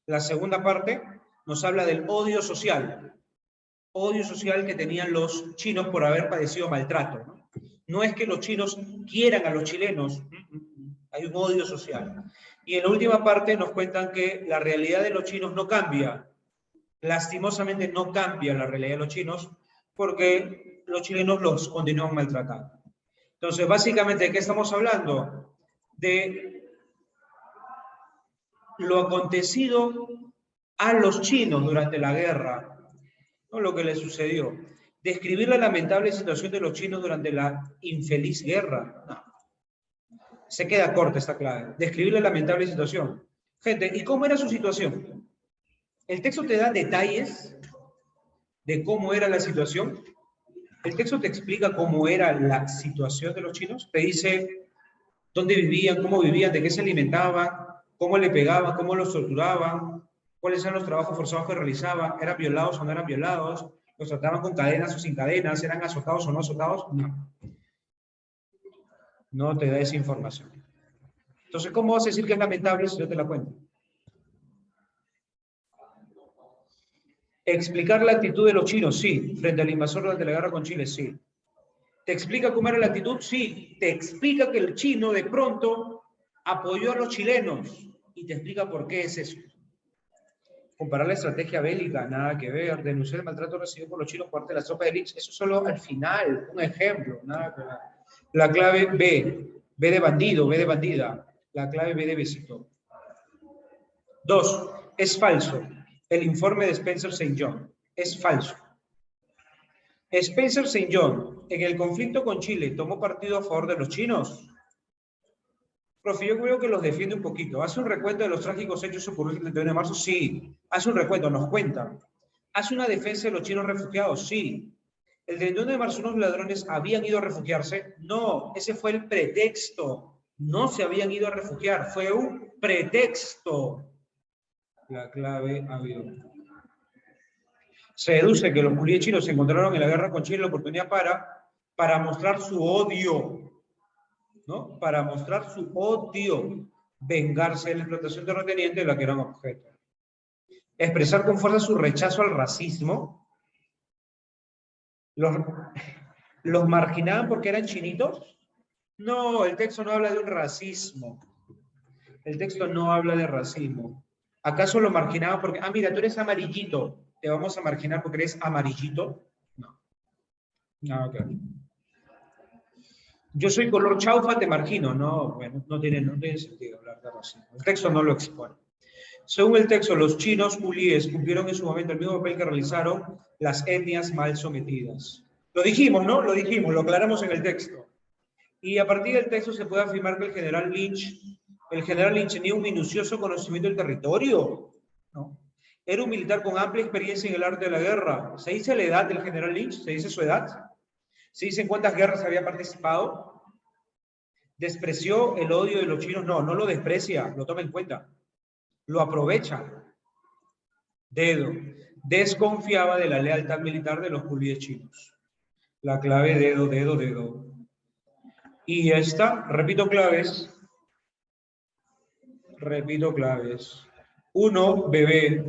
La segunda parte nos habla del odio social que tenían los chinos por haber padecido maltrato, ¿no? No es que los chinos quieran a los chilenos, hay un odio social. Y en la última parte nos cuentan que la realidad de los chinos no cambia. Lastimosamente no cambia la realidad de los chinos porque los chilenos los continúan maltratando. Entonces, básicamente, ¿de qué estamos hablando? De lo acontecido a los chinos durante la guerra, no lo que les sucedió. Describir la lamentable situación de los chinos durante la infeliz guerra. No. Se queda corta esta clave. Describir la lamentable situación. Gente, ¿y cómo era su situación? El texto te da detalles de cómo era la situación. El texto te explica cómo era la situación de los chinos. Te dice dónde vivían, cómo vivían, de qué se alimentaban, cómo le pegaban, cómo los torturaban, cuáles eran los trabajos forzados que realizaban, eran violados o no eran violados, los trataban con cadenas o sin cadenas, eran azotados o no azotados. No. No te da esa información. Entonces, ¿cómo vas a decir que es lamentable si yo te la cuento? Explicar la actitud de los chinos, sí. Frente al invasor durante la guerra con Chile, sí. ¿Te explica cómo era la actitud? Sí. Te explica que el chino de pronto apoyó a los chilenos y te explica por qué es eso. Comparar la estrategia bélica, nada que ver. Denunciar el maltrato recibido por los chinos por parte de las tropas de Lynch, eso solo al final, un ejemplo, nada que ver. La clave B, B de bandido, B de bandida. La clave B de besito. 2. Es falso. El informe de Spencer St. John es falso. Spencer St. John, en el conflicto con Chile, ¿tomó partido a favor de los chinos? Profe, yo creo que los defiende un poquito. ¿Hace un recuento de los trágicos hechos ocurridos el 31 de marzo? Sí. ¿Hace un recuento? Nos cuenta. ¿Hace una defensa de los chinos refugiados? Sí. ¿El 31 de marzo unos ladrones habían ido a refugiarse? No, ese fue el pretexto. No se habían ido a refugiar, fue un pretexto. La clave ha habido. Se deduce que los bulíes chinos se encontraron en la guerra con Chile la oportunidad para mostrar su odio, ¿no? Para mostrar su odio, vengarse de la explotación terrateniente de la que eran objeto. Expresar con fuerza su rechazo al racismo. ¿Los marginaban porque eran chinitos? No, el texto no habla de un racismo. El texto no habla de racismo. ¿Acaso lo marginaban porque, mira, tú eres amarillito, te vamos a marginar porque eres amarillito? No. No, ok. Yo soy color chaufa, te margino. No, bueno, no tiene sentido hablar de racismo. El texto no lo expone. Según el texto, los chinos hulíes cumplieron en su momento el mismo papel que realizaron las etnias mal sometidas. Lo dijimos, ¿no? Lo dijimos, lo aclaramos en el texto. Y a partir del texto se puede afirmar que el general Lynch tenía un minucioso conocimiento del territorio, ¿no? Era un militar con amplia experiencia en el arte de la guerra. ¿Se dice la edad del general Lynch? ¿Se dice su edad? ¿Se dice en cuántas guerras había participado? ¿Despreció el odio de los chinos? No, no lo desprecia, lo toma en cuenta. Lo aprovecha. Dedo. Desconfiaba de la lealtad militar de los bulíes chinos. La clave dedo, dedo, dedo. Y esta, repito claves. 1, bebé.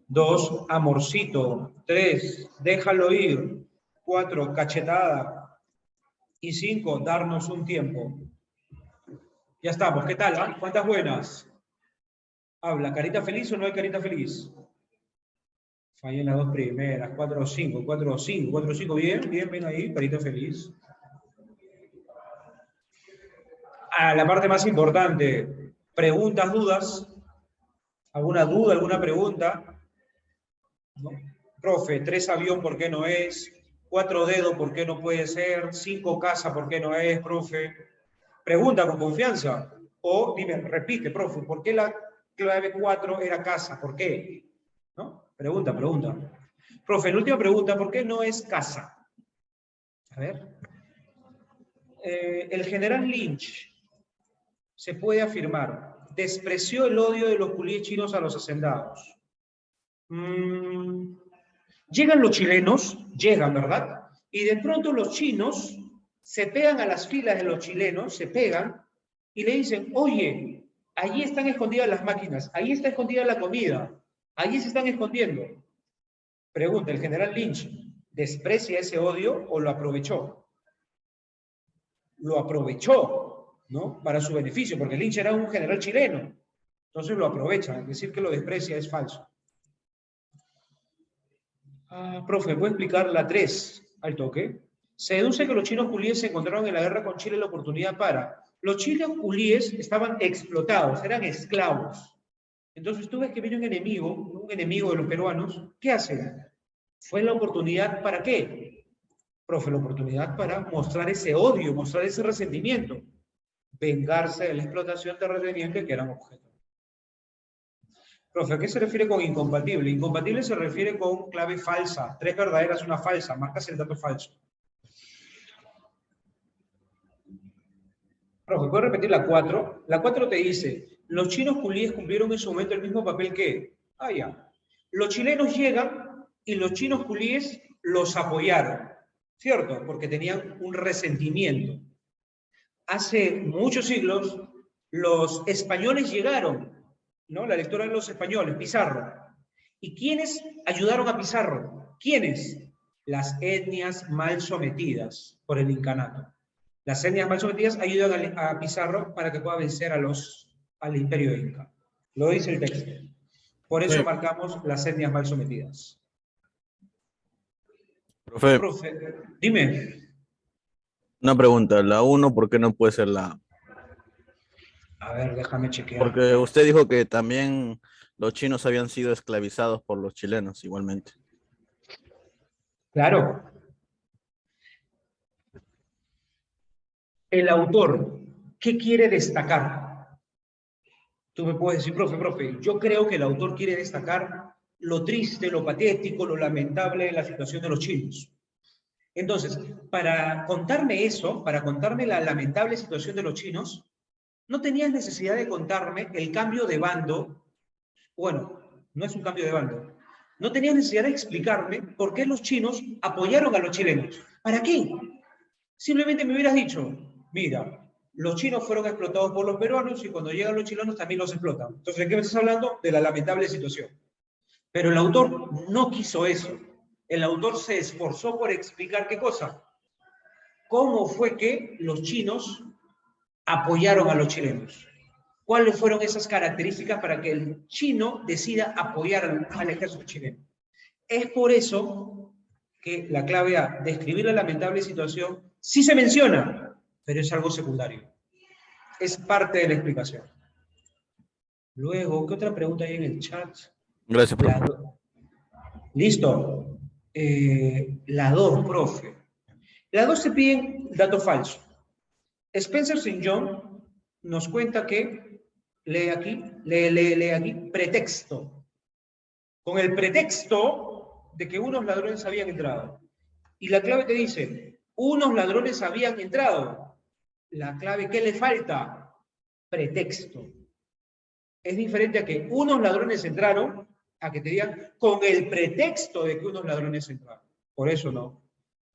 2, amorcito. 3, déjalo ir. 4, cachetada. Y 5, darnos un tiempo. Ya estamos. ¿Qué tal? ¿Cuántas buenas? Habla. ¿Carita feliz o no hay carita feliz? Fallé en las dos primeras. 4 o 5. 4 o 5. 4 o 5. Bien, bien, ven ahí. Carita feliz. a la parte más importante. Preguntas, dudas. ¿Alguna duda, alguna pregunta? ¿No? Profe, 3 avión, ¿por qué no es? 4 dedos, ¿por qué no puede ser? 5 casa, ¿por qué no es, profe? Pregunta con confianza. O dime, repite, profe, ¿por qué la clave 4 era casa? ¿Por qué? ¿No? Pregunta. Profe, la última pregunta, ¿por qué no es casa? A ver. El general Lynch, se puede afirmar, despreció el odio de los culíes chinos a los hacendados. Llegan los chilenos, ¿verdad? Y de pronto los chinos se pegan a las filas de los chilenos, se pegan y le dicen, oye, allí están escondidas las máquinas, ahí está escondida la comida, allí se están escondiendo. Pregunta, ¿el general Lynch desprecia ese odio o lo aprovechó? Lo aprovechó, ¿no? Para su beneficio, porque Lynch era un general chileno. Entonces lo aprovecha. Decir que lo desprecia es falso. Profe, ¿puede explicar la 3 al toque? Se deduce que los chinos culíes se encontraron en la guerra con Chile la oportunidad para... Los chinos culíes estaban explotados, eran esclavos. Entonces tú ves que viene un enemigo de los peruanos, ¿qué hacen? Fue la oportunidad ¿para qué? Profe, la oportunidad para mostrar ese odio, mostrar ese resentimiento, vengarse de la explotación terrateniente que eran objeto. Profe, ¿a qué se refiere con incompatible? Incompatible se refiere con clave falsa, 3 verdaderas, una falsa, marcas el dato falso. Profe, ¿puedo repetir la 4? La 4 te dice, los chinos culíes cumplieron en su momento el mismo papel que... ya. Los chilenos llegan y los chinos culíes los apoyaron, ¿cierto? Porque tenían un resentimiento. Hace muchos siglos, los españoles llegaron, ¿no? La lectura de los españoles, Pizarro. ¿Y quiénes ayudaron a Pizarro? ¿Quiénes? Las etnias mal sometidas por el incanato. Las etnias mal sometidas ayudan a Pizarro para que pueda vencer al imperio inca. Lo dice el texto. Por eso marcamos las etnias mal sometidas. Profe, dime. Una pregunta, la 1, ¿por qué no puede ser la A? A ver, déjame chequear. Porque usted dijo que también los chinos habían sido esclavizados por los chilenos igualmente. Claro. El autor, ¿qué quiere destacar? Tú me puedes decir, profe, yo creo que el autor quiere destacar lo triste, lo patético, lo lamentable de la situación de los chinos. Entonces, para contarme eso, para contarme la lamentable situación de los chinos, no tenías necesidad de contarme el cambio de bando. Bueno, no es un cambio de bando. No tenías necesidad de explicarme por qué los chinos apoyaron a los chilenos. ¿Para qué? Simplemente me hubieras dicho, mira, los chinos fueron explotados por los peruanos y cuando llegan los chilenos también los explotan. Entonces, ¿de qué me estás hablando? De la lamentable situación. Pero el autor no quiso eso. El autor se esforzó por explicar ¿qué cosa? ¿Cómo fue que los chinos apoyaron a los chilenos? ¿Cuáles fueron esas características para que el chino decida apoyar al ejército chileno? Es por eso que la clave A, describir la lamentable situación, sí se menciona, pero es algo secundario. Es parte de la explicación. Luego, ¿qué otra pregunta hay en el chat? Gracias, profe. Listo. La 2, profe. La 2 se piden dato falso. Spencer St. John nos cuenta que, lee aquí, pretexto. Con el pretexto de que unos ladrones habían entrado. Y la clave te dice, unos ladrones habían entrado. La clave, ¿qué le falta? Pretexto. Es diferente a que unos ladrones entraron, a que te digan con el pretexto de que unos ladrones entraron. Por eso no.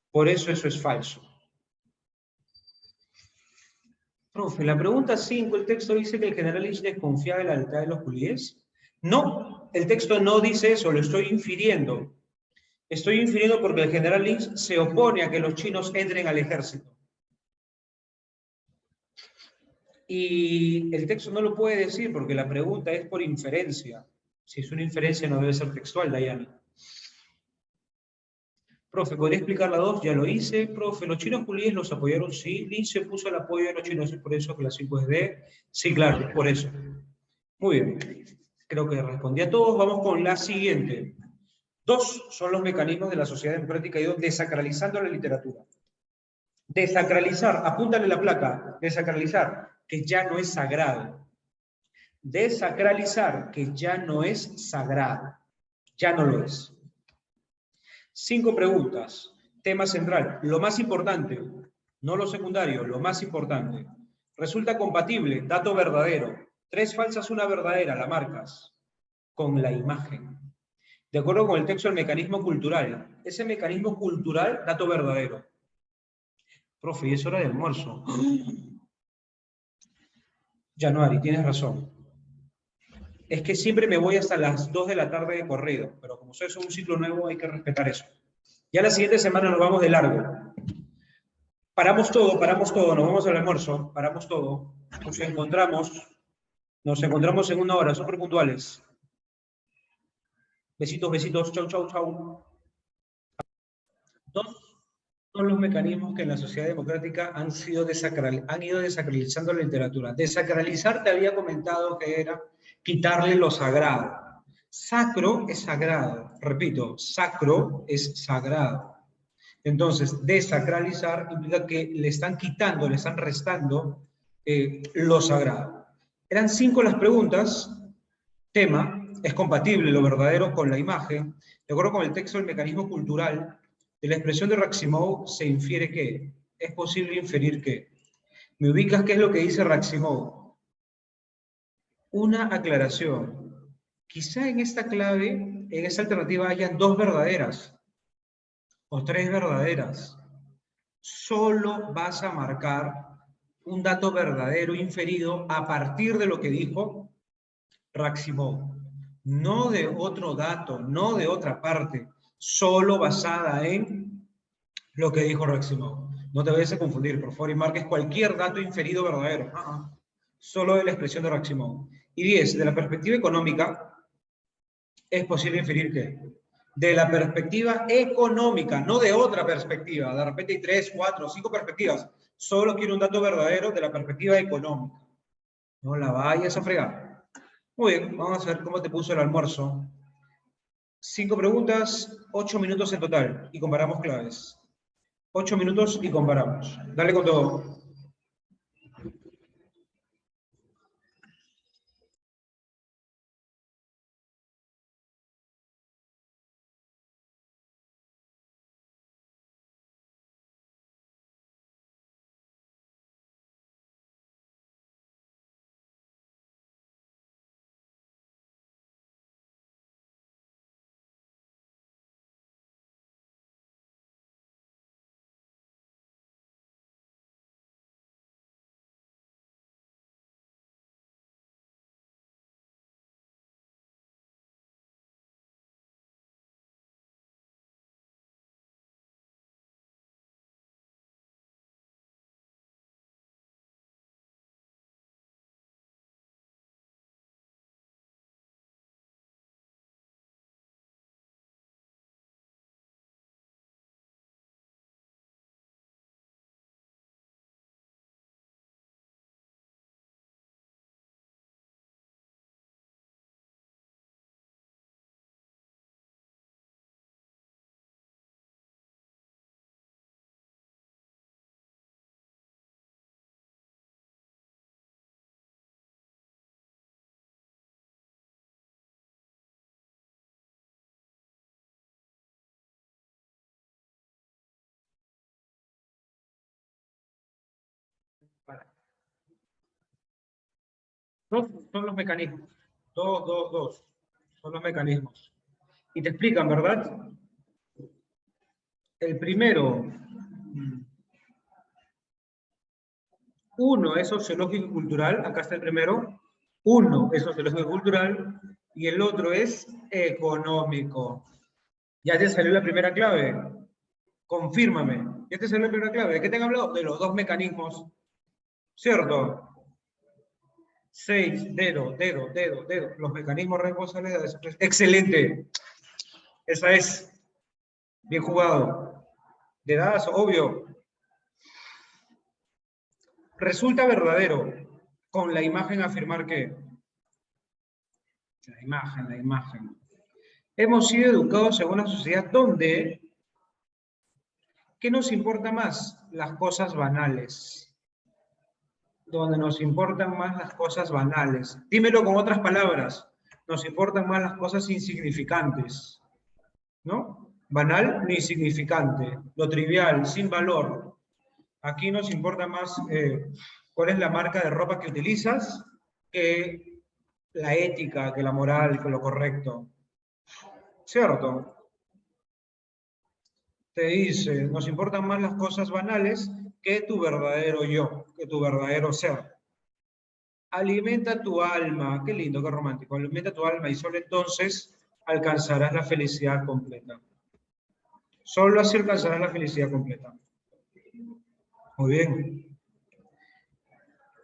Por eso es falso. Profe, la pregunta 5, el texto dice que el general Lynch desconfiaba de la lealtad de los culíes. No, el texto no dice eso, lo estoy infiriendo. Estoy infiriendo porque el general Lynch se opone a que los chinos entren al ejército. Y el texto no lo puede decir porque la pregunta es por inferencia. Si es una inferencia no debe ser textual, Dayana. Profe, ¿podría explicar la 2? Ya lo hice. Profe, ¿los chinos culíes los apoyaron? Sí. Lince puso el apoyo de los chinos, es por eso que la 5 es D. Sí, claro, es por eso. Muy bien. Creo que respondí a todos. Vamos con la siguiente. 2 son los mecanismos de la sociedad democrática y 2, desacralizando la literatura. Desacralizar, apúntale la placa. Desacralizar, que ya no es sagrado. Desacralizar, que ya no es sagrado. Ya no lo es. 5 preguntas. Tema central. Lo más importante, no lo secundario, lo más importante. Resulta compatible, dato verdadero. 3 falsas, 1 verdadera, la marcas. Con la imagen. De acuerdo con el texto, el mecanismo cultural. Ese mecanismo cultural, dato verdadero. Profe, y es hora de almuerzo. Januari, tienes razón. Es que siempre me voy hasta las 2 de la tarde de corrido, pero como soy un ciclo nuevo, hay que respetar eso. Ya la siguiente semana nos vamos de largo. Paramos todo, nos vamos al almuerzo, paramos todo. Nos encontramos en 1 hora, súper puntuales. Besitos, besitos, chau, chau, chau. 2 son los mecanismos que en la sociedad democrática han ido desacralizando la literatura. Desacralizar, te había comentado que era quitarle lo sagrado. Sacro es sagrado. Repito, sacro es sagrado. Entonces, desacralizar implica que le están quitando, le están restando lo sagrado. Eran 5 las preguntas. Tema, es compatible lo verdadero con la imagen. De acuerdo con el texto, el mecanismo cultural de la expresión de Raximov se infiere que es posible inferir que. ¿Me ubicas qué es lo que dice Raximov? Una aclaración. Quizá en esta clave, en esta alternativa, hayan 2 verdaderas o 3 verdaderas. Solo vas a marcar un dato verdadero inferido a partir de lo que dijo Raximov. No de otro dato, no de otra parte, solo basada en lo que dijo Raximov. No te vayas a confundir, por favor, y marques cualquier dato inferido verdadero. Solo de la expresión de Raximov. Y 10, de la perspectiva económica, es posible inferir que de la perspectiva económica, no de otra perspectiva. De repente hay 3, 4, 5 perspectivas. Solo quiero un dato verdadero de la perspectiva económica. No la vayas a fregar. Muy bien, vamos a ver cómo te puso el almuerzo. 5 preguntas, 8 minutos en total. Y comparamos claves. 8 minutos y comparamos. Dale con todo. Dos son los mecanismos. Dos. Son los mecanismos. Y te explican, ¿verdad? El primero, 1 es sociológico y cultural. Acá está el primero. 1 es sociológico y cultural. Y el otro es económico. ¿Ya te salió la primera clave? Confírmame. ¿Ya te salió la primera clave? ¿De qué te han hablado? De los 2 mecanismos. ¿Cierto? 6, dedo. Los mecanismos responsables de la expresión. ¡Excelente! Esa es. Bien jugado. De dadas, obvio. Resulta verdadero con la imagen afirmar que... La imagen. Hemos sido educados en una sociedad donde... ¿Qué nos importa más? Las cosas banales. Donde nos importan más las cosas banales. Dímelo con otras palabras. Nos importan más las cosas insignificantes. ¿No? Banal ni insignificante. Lo trivial, sin valor. Aquí nos importa más cuál es la marca de ropa que utilizas que la ética, que la moral, que lo correcto. ¿Cierto? Te dice, nos importan más las cosas banales que tu verdadero yo, que tu verdadero ser. Alimenta tu alma, qué lindo, qué romántico, alimenta tu alma y solo entonces alcanzarás la felicidad completa. Solo así alcanzarás la felicidad completa. Muy bien.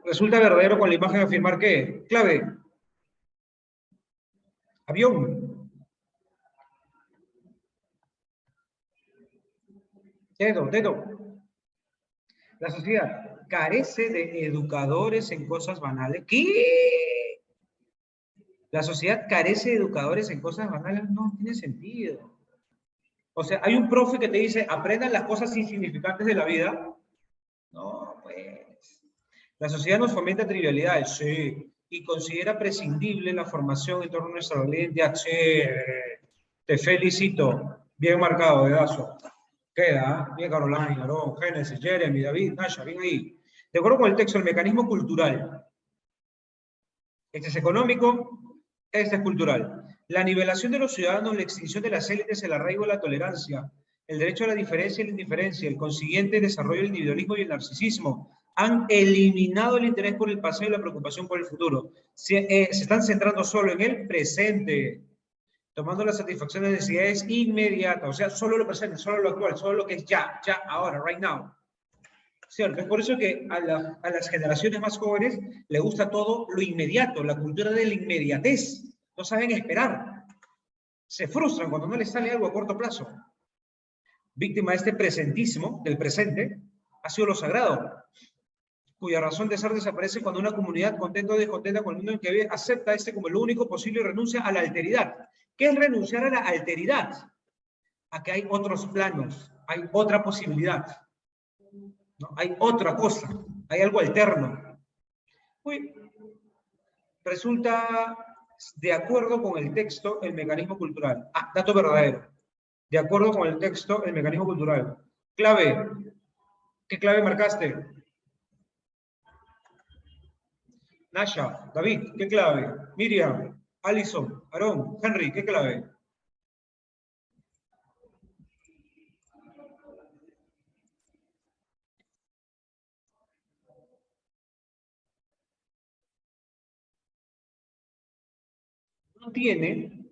Resulta verdadero con la imagen afirmar que, clave, avión. Dedo. La sociedad carece de educadores en cosas banales. ¿Qué? La sociedad carece de educadores en cosas banales. No tiene sentido. O sea, hay un profe que te dice, aprendan las cosas insignificantes de la vida. No, pues. La sociedad nos fomenta trivialidades, sí. Y considera prescindible la formación en torno a nuestra valiente. Sí. Te felicito. Bien marcado, dedazo. Queda, bien Caroline, Aarón, Génesis, Jeremy, David, Nasha, bien ahí. De acuerdo con el texto, el mecanismo cultural. Este es económico, este es cultural. La nivelación de los ciudadanos, la extinción de las élites, el arraigo de la tolerancia, el derecho a la diferencia y la indiferencia, el consiguiente desarrollo del individualismo y el narcisismo, han eliminado el interés por el pasado y la preocupación por el futuro. Se están centrando solo en el presente, tomando la satisfacción de necesidades inmediatas, o sea, solo lo presente, solo lo actual, solo lo que es ya, ahora, right now. ¿Cierto? Es por eso que a las generaciones más jóvenes les gusta todo lo inmediato, la cultura de la inmediatez. No saben esperar. Se frustran cuando no les sale algo a corto plazo. Víctima de este presentismo, del presente, ha sido lo sagrado, cuya razón de ser desaparece cuando una comunidad, contenta o descontenta con el mundo en que vive, acepta este como lo único posible y renuncia a la alteridad. ¿Qué es renunciar a la alteridad? A que hay otros planos, hay otra posibilidad. ¿No? Hay otra cosa, hay algo alterno. Uy, resulta de acuerdo con el texto el mecanismo cultural. Ah, dato verdadero. De acuerdo con el texto el mecanismo cultural. Clave. ¿Qué clave marcaste? Nasha, David, ¿qué clave? Miriam, Alison, Aarón, Henry, ¿qué clave? No tiene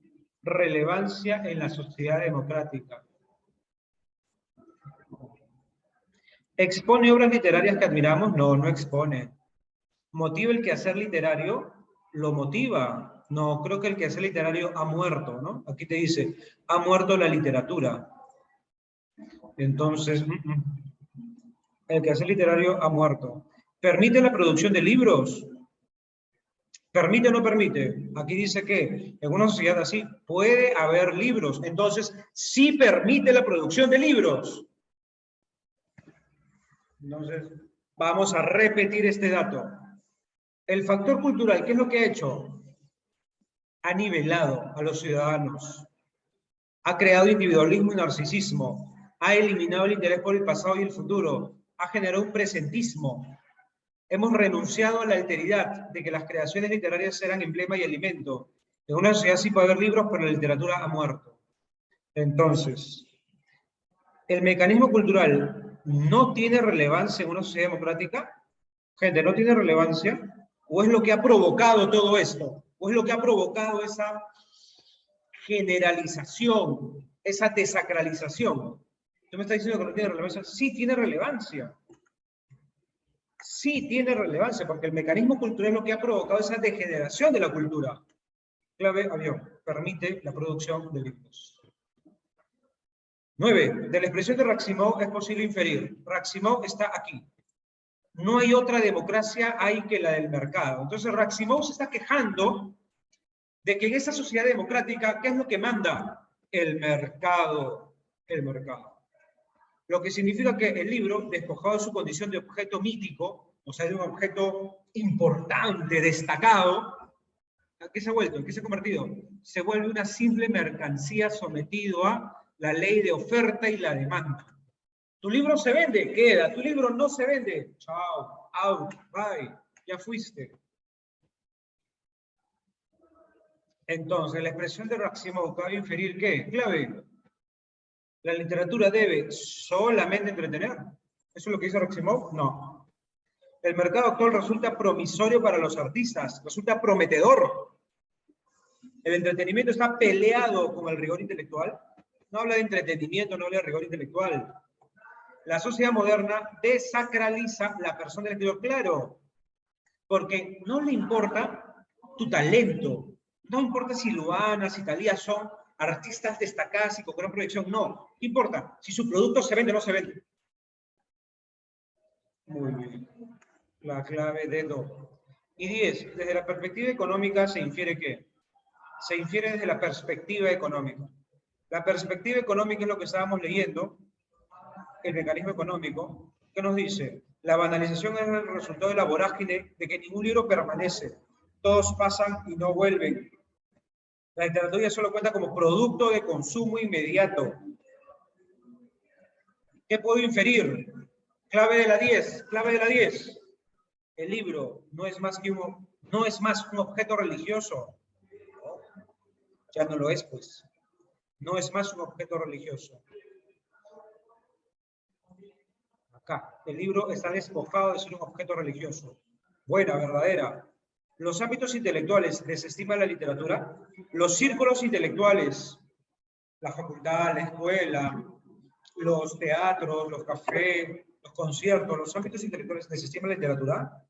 relevancia en la sociedad democrática. ¿Expone obras literarias que admiramos? No, no expone. ¿Motiva el quehacer literario? Lo motiva. No, creo que el quehacer literario ha muerto, ¿no? Aquí te dice, ha muerto la literatura. Entonces, el quehacer literario ha muerto. ¿Permite la producción de libros? ¿Permite o no permite? Aquí dice que en una sociedad así puede haber libros. Entonces, sí permite la producción de libros. Entonces, vamos a repetir este dato. El factor cultural, ¿qué es lo que ha hecho? Ha nivelado a los ciudadanos. Ha creado individualismo y narcisismo. Ha eliminado el interés por el pasado y el futuro. Ha generado un presentismo. Hemos renunciado a la alteridad de que las creaciones literarias eran emblema y alimento. En una sociedad sí puede haber libros, pero la literatura ha muerto. Entonces, el mecanismo cultural no tiene relevancia en una sociedad democrática. Gente, ¿no tiene relevancia? ¿O es lo que ha provocado todo esto? ¿O es lo que ha provocado esa generalización, esa desacralización? ¿Tú me estás diciendo que no tiene relevancia? Sí tiene relevancia. Sí tiene relevancia, porque el mecanismo cultural es lo que ha provocado esa degeneración de la cultura. Clave, avión, permite la producción de libros. 9. De la expresión de Raximov es posible inferir. Raximov está aquí. No hay otra democracia hay que la del mercado. Entonces Raximov se está quejando de que en esa sociedad democrática, ¿qué es lo que manda? El mercado. El mercado. Lo que significa que el libro, despojado de su condición de objeto mítico, o sea, de un objeto importante, destacado, ¿a qué se ha vuelto? ¿En qué se ha convertido? Se vuelve una simple mercancía sometido a la ley de oferta y la demanda. Tu libro se vende, queda. Tu libro no se vende. Chao, out, bye, ya fuiste. Entonces, la expresión de Raximov cabe inferir ¿qué? Clave. ¿La literatura debe solamente entretener? ¿Eso es lo que dice Raximov? No. El mercado actual resulta promisorio para los artistas, resulta prometedor. El entretenimiento está peleado con el rigor intelectual. No habla de entretenimiento, no habla de rigor intelectual. La sociedad moderna desacraliza la persona del escritor, claro, porque no le importa tu talento, no importa si Luana, si Thalía son artistas destacadas y con gran proyección, no. ¿Qué importa? Si su producto se vende o no se vende. Muy bien. La clave de 2. Y 10. Desde la perspectiva económica se infiere ¿qué? Se infiere desde la perspectiva económica. La perspectiva económica es lo que estábamos leyendo, el mecanismo económico, que nos dice, la banalización es el resultado de la vorágine de que ningún libro permanece. Todos pasan y no vuelven. La literatura solo cuenta como producto de consumo inmediato. ¿Qué puedo inferir? Clave de la 10, clave de la 10. El libro no es más un objeto religioso. ¿No? Ya no lo es, pues. No es más un objeto religioso. Acá, el libro está despojado de ser un objeto religioso. Buena, verdadera. Los ámbitos intelectuales desestiman la literatura. Los círculos intelectuales, la facultad, la escuela, los teatros, los cafés, los conciertos, los ámbitos intelectuales desestiman la literatura.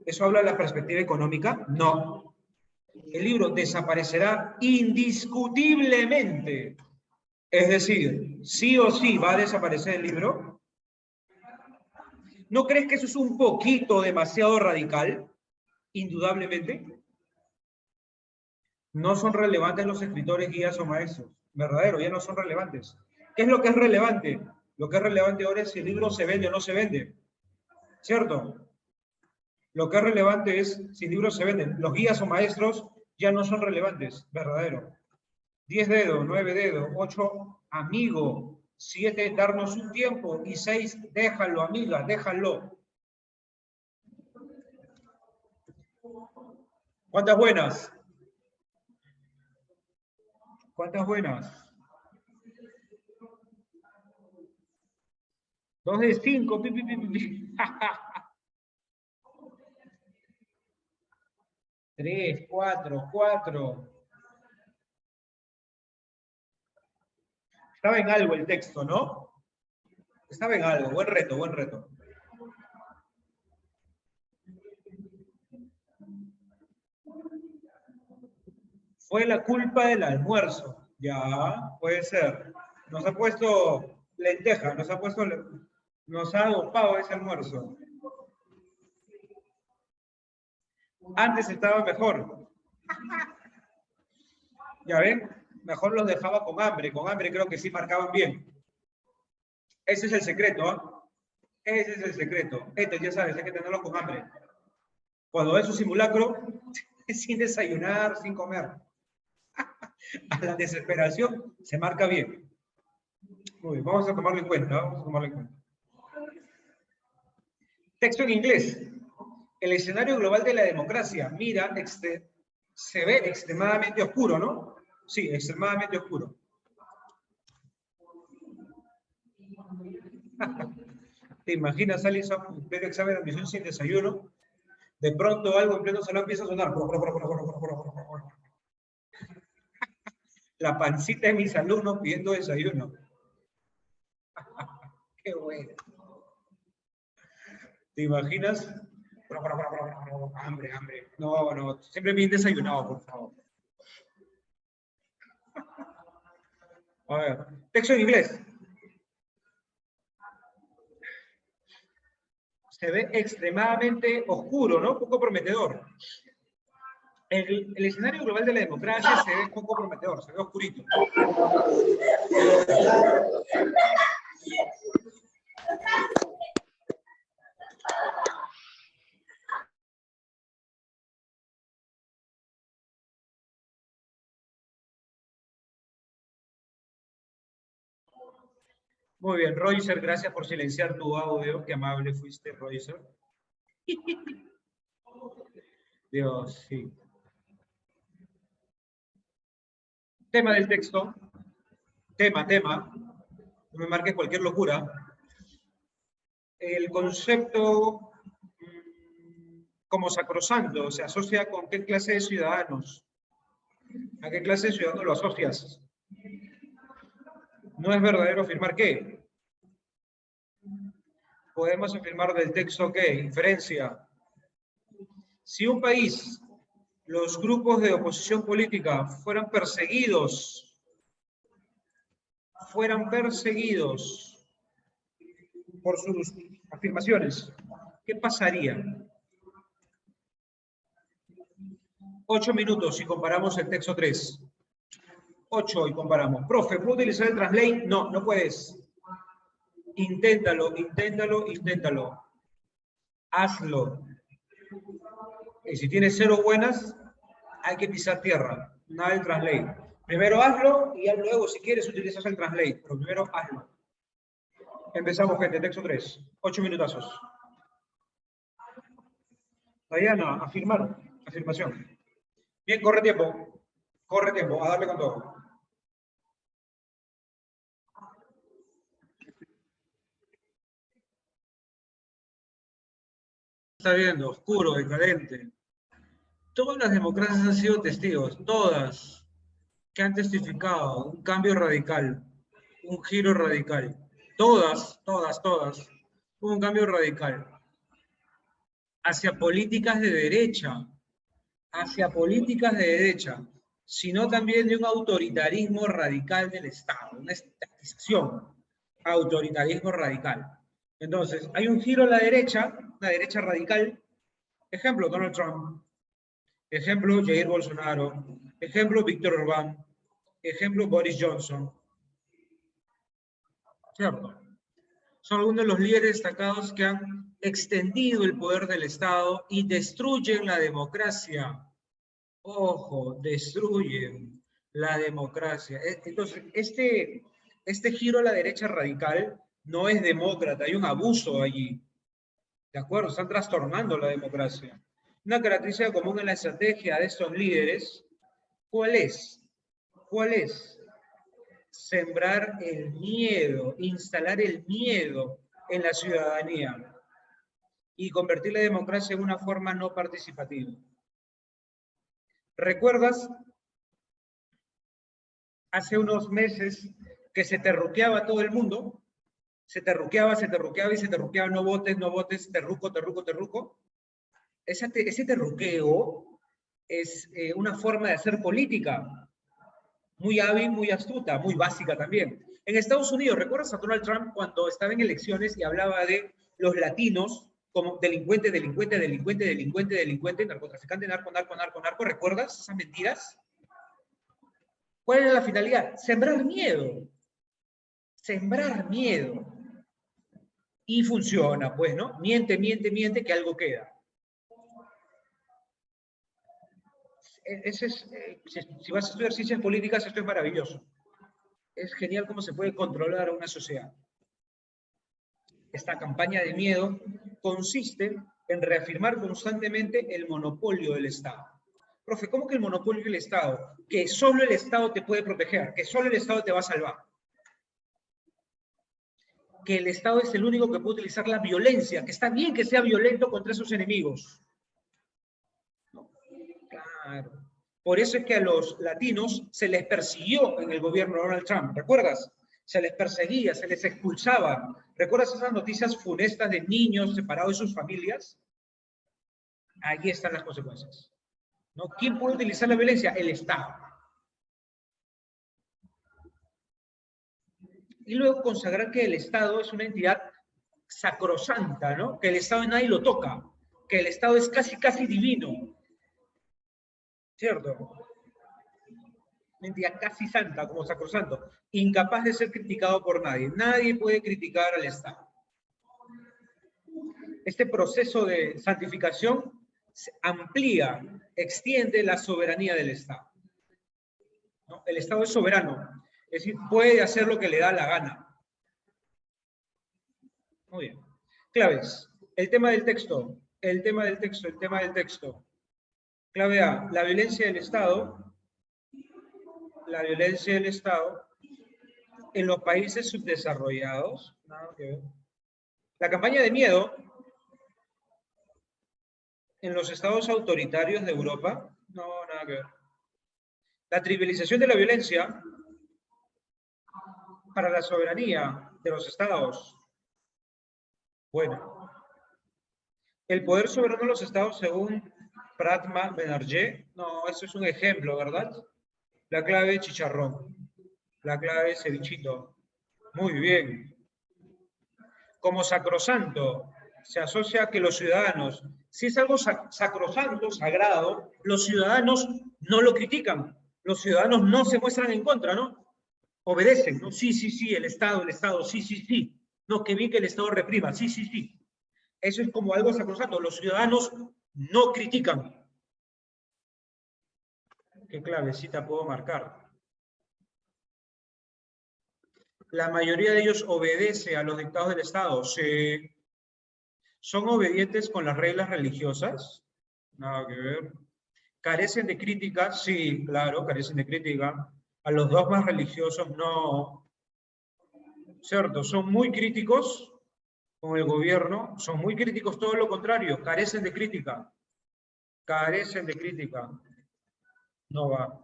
¿Eso habla de la perspectiva económica? No. El libro desaparecerá indiscutiblemente. Es decir, sí o sí va a desaparecer el libro. ¿No crees que eso es un poquito demasiado radical? Indudablemente. No son relevantes los escritores, guías o maestros. Verdadero, ya no son relevantes. ¿Qué es lo que es relevante? Lo que es relevante ahora es si el libro se vende o no se vende. ¿Cierto? Lo que es relevante es si el libro se vende. Los guías o maestros ya no son relevantes. Verdadero. 10 dedos, 9 dedos, 8 amigo, 7 darnos un tiempo y 6 déjalo amiga, déjalo. ¿Cuántas buenas? ¿Cuántas buenas? 2 de 5. 3, 4, 4. Estaba en algo el texto, ¿no? Estaba en algo. Buen reto, buen reto. Fue la culpa del almuerzo. Ya, puede ser. Nos ha puesto lenteja, nos ha dopado ese almuerzo. Antes estaba mejor. ¿Ya ven? Mejor los dejaba con hambre. Con hambre creo que sí marcaban bien. Ese es el secreto, ¿ah? Ese es el secreto. Ya sabes, hay que tenerlos con hambre. Cuando es un simulacro, sin desayunar, sin comer. A la desesperación se marca bien. Muy bien, vamos a tomarlo en cuenta, vamos a tomarlo en cuenta. Texto en inglés. El escenario global de la democracia, mira, se ve extremadamente oscuro, ¿no? Sí, extremadamente oscuro. ¿Te imaginas, Alison, en pleno examen de admisión sin desayuno? De pronto algo en pleno salón empieza a sonar. La pancita de mis alumnos pidiendo desayuno. Qué bueno. ¿Te imaginas? Hambre, hambre. No, siempre bien desayunado, por favor. A ver, texto en inglés. Se ve extremadamente oscuro, ¿no? Poco prometedor. El escenario global de la democracia se ve poco prometedor, se ve oscurito. Muy bien, Roycer, gracias por silenciar tu audio. Qué amable fuiste, Roycer. Dios, sí. Tema del texto. Tema. No me marques cualquier locura. El concepto como sacrosanto se asocia con qué clase de ciudadanos. ¿A qué clase de ciudadanos lo asocias? No es verdadero afirmar qué. Podemos afirmar del texto qué. Inferencia. Si un país, los grupos de oposición política fueran perseguidos por sus afirmaciones, ¿qué pasaría? 8 minutos si comparamos el texto 3. 8 y comparamos. Profe, ¿puedo utilizar el translate? No, no puedes. Inténtalo. Hazlo. Y si tienes 0 buenas, hay que pisar tierra. Nada del translate. Primero hazlo y ya luego, si quieres, utilizas el translate. Pero primero hazlo. Empezamos, gente. Texto 3. 8 minutazos. Diana, afirmar. Afirmación. Bien, corre tiempo. A darle con todo. Está viendo, oscuro, decadente. Todas las democracias han sido testigos, todas, que han testificado un cambio radical, un giro radical. Todas, un cambio radical. Hacia políticas de derecha, sino también de un autoritarismo radical del Estado, una estatización, autoritarismo radical. Entonces, hay un giro a la derecha, una derecha radical, ejemplo Donald Trump, ejemplo Jair Bolsonaro, ejemplo Víctor Orbán, ejemplo Boris Johnson. ¿Cierto? Son algunos de los líderes destacados que han extendido el poder del Estado y destruyen la democracia. Ojo, destruyen la democracia. Entonces, este giro a la derecha radical no es demócrata, hay un abuso allí. ¿De acuerdo? Están trastornando la democracia. Una característica común en la estrategia de estos líderes, ¿cuál es? Sembrar el miedo, instalar el miedo en la ciudadanía y convertir la democracia en una forma no participativa. ¿Recuerdas? Hace unos meses que se terruqueaba todo el mundo. Se terruqueaba, no votes, terruco. Ese terruqueo es una forma de hacer política muy hábil, muy astuta, muy básica también. En Estados Unidos, ¿recuerdas a Donald Trump cuando estaba en elecciones y hablaba de los latinos como delincuente, narcotraficante, narco? ¿Recuerdas esas mentiras? ¿Cuál era la finalidad? Sembrar miedo. Y funciona, pues, ¿no? Miente, que algo queda. Si vas a estudiar ciencias políticas, esto es maravilloso. Es genial cómo se puede controlar a una sociedad. Esta campaña de miedo consiste en reafirmar constantemente el monopolio del Estado. Profe, ¿cómo que el monopolio del Estado? Que solo el Estado te puede proteger, que solo el Estado te va a salvar. Que el Estado es el único que puede utilizar la violencia, que está bien que sea violento contra sus enemigos. ¿No? Claro. Por eso es que a los latinos se les persiguió en el gobierno de Donald Trump, ¿recuerdas? Se les perseguía, se les expulsaba. ¿Recuerdas esas noticias funestas de niños separados de sus familias? Ahí están las consecuencias. ¿No? ¿Quién puede utilizar la violencia? El Estado. Y luego consagrar que el Estado es una entidad sacrosanta, ¿no? Que el Estado nadie lo toca, que el Estado es casi, casi divino. ¿Cierto? Una entidad casi santa, como sacrosanto, incapaz de ser criticado por nadie. Nadie puede criticar al Estado. Este proceso de santificación amplía, extiende la soberanía del Estado. ¿No? El Estado es soberano, es decir, puede hacer lo que le da la gana. Muy bien. Claves. El tema del texto. El tema del texto. El tema del texto. Clave A. La violencia del Estado. La violencia del Estado en los países subdesarrollados. Nada que ver. La campaña de miedo en los estados autoritarios de Europa. No, nada que ver. La trivialización de la violencia para la soberanía de los estados. Bueno. El poder soberano de los estados según Pratma Banerjee. No, eso es un ejemplo, ¿verdad? La clave chicharrón. La clave cevichito. Muy bien. Como sacrosanto se asocia que los ciudadanos, si es algo sacrosanto, sagrado, los ciudadanos no lo critican. Los ciudadanos no se muestran en contra, ¿no? Obedecen, ¿no? Sí, sí, sí, el Estado, sí, sí, sí. No, que bien que el Estado reprima, sí, sí, sí. Eso es como algo sacrosanto. Los ciudadanos no critican. ¿Qué clavecita puedo marcar? La mayoría de ellos obedece a los dictados del Estado. Sí. ¿Son obedientes con las reglas religiosas? Nada que ver. ¿Carecen de crítica? Sí, claro, carecen de crítica. A los dogmas religiosos no. ¿Cierto? Son muy críticos con el gobierno, son muy críticos, todo lo contrario, carecen de crítica. Carecen de crítica. No va.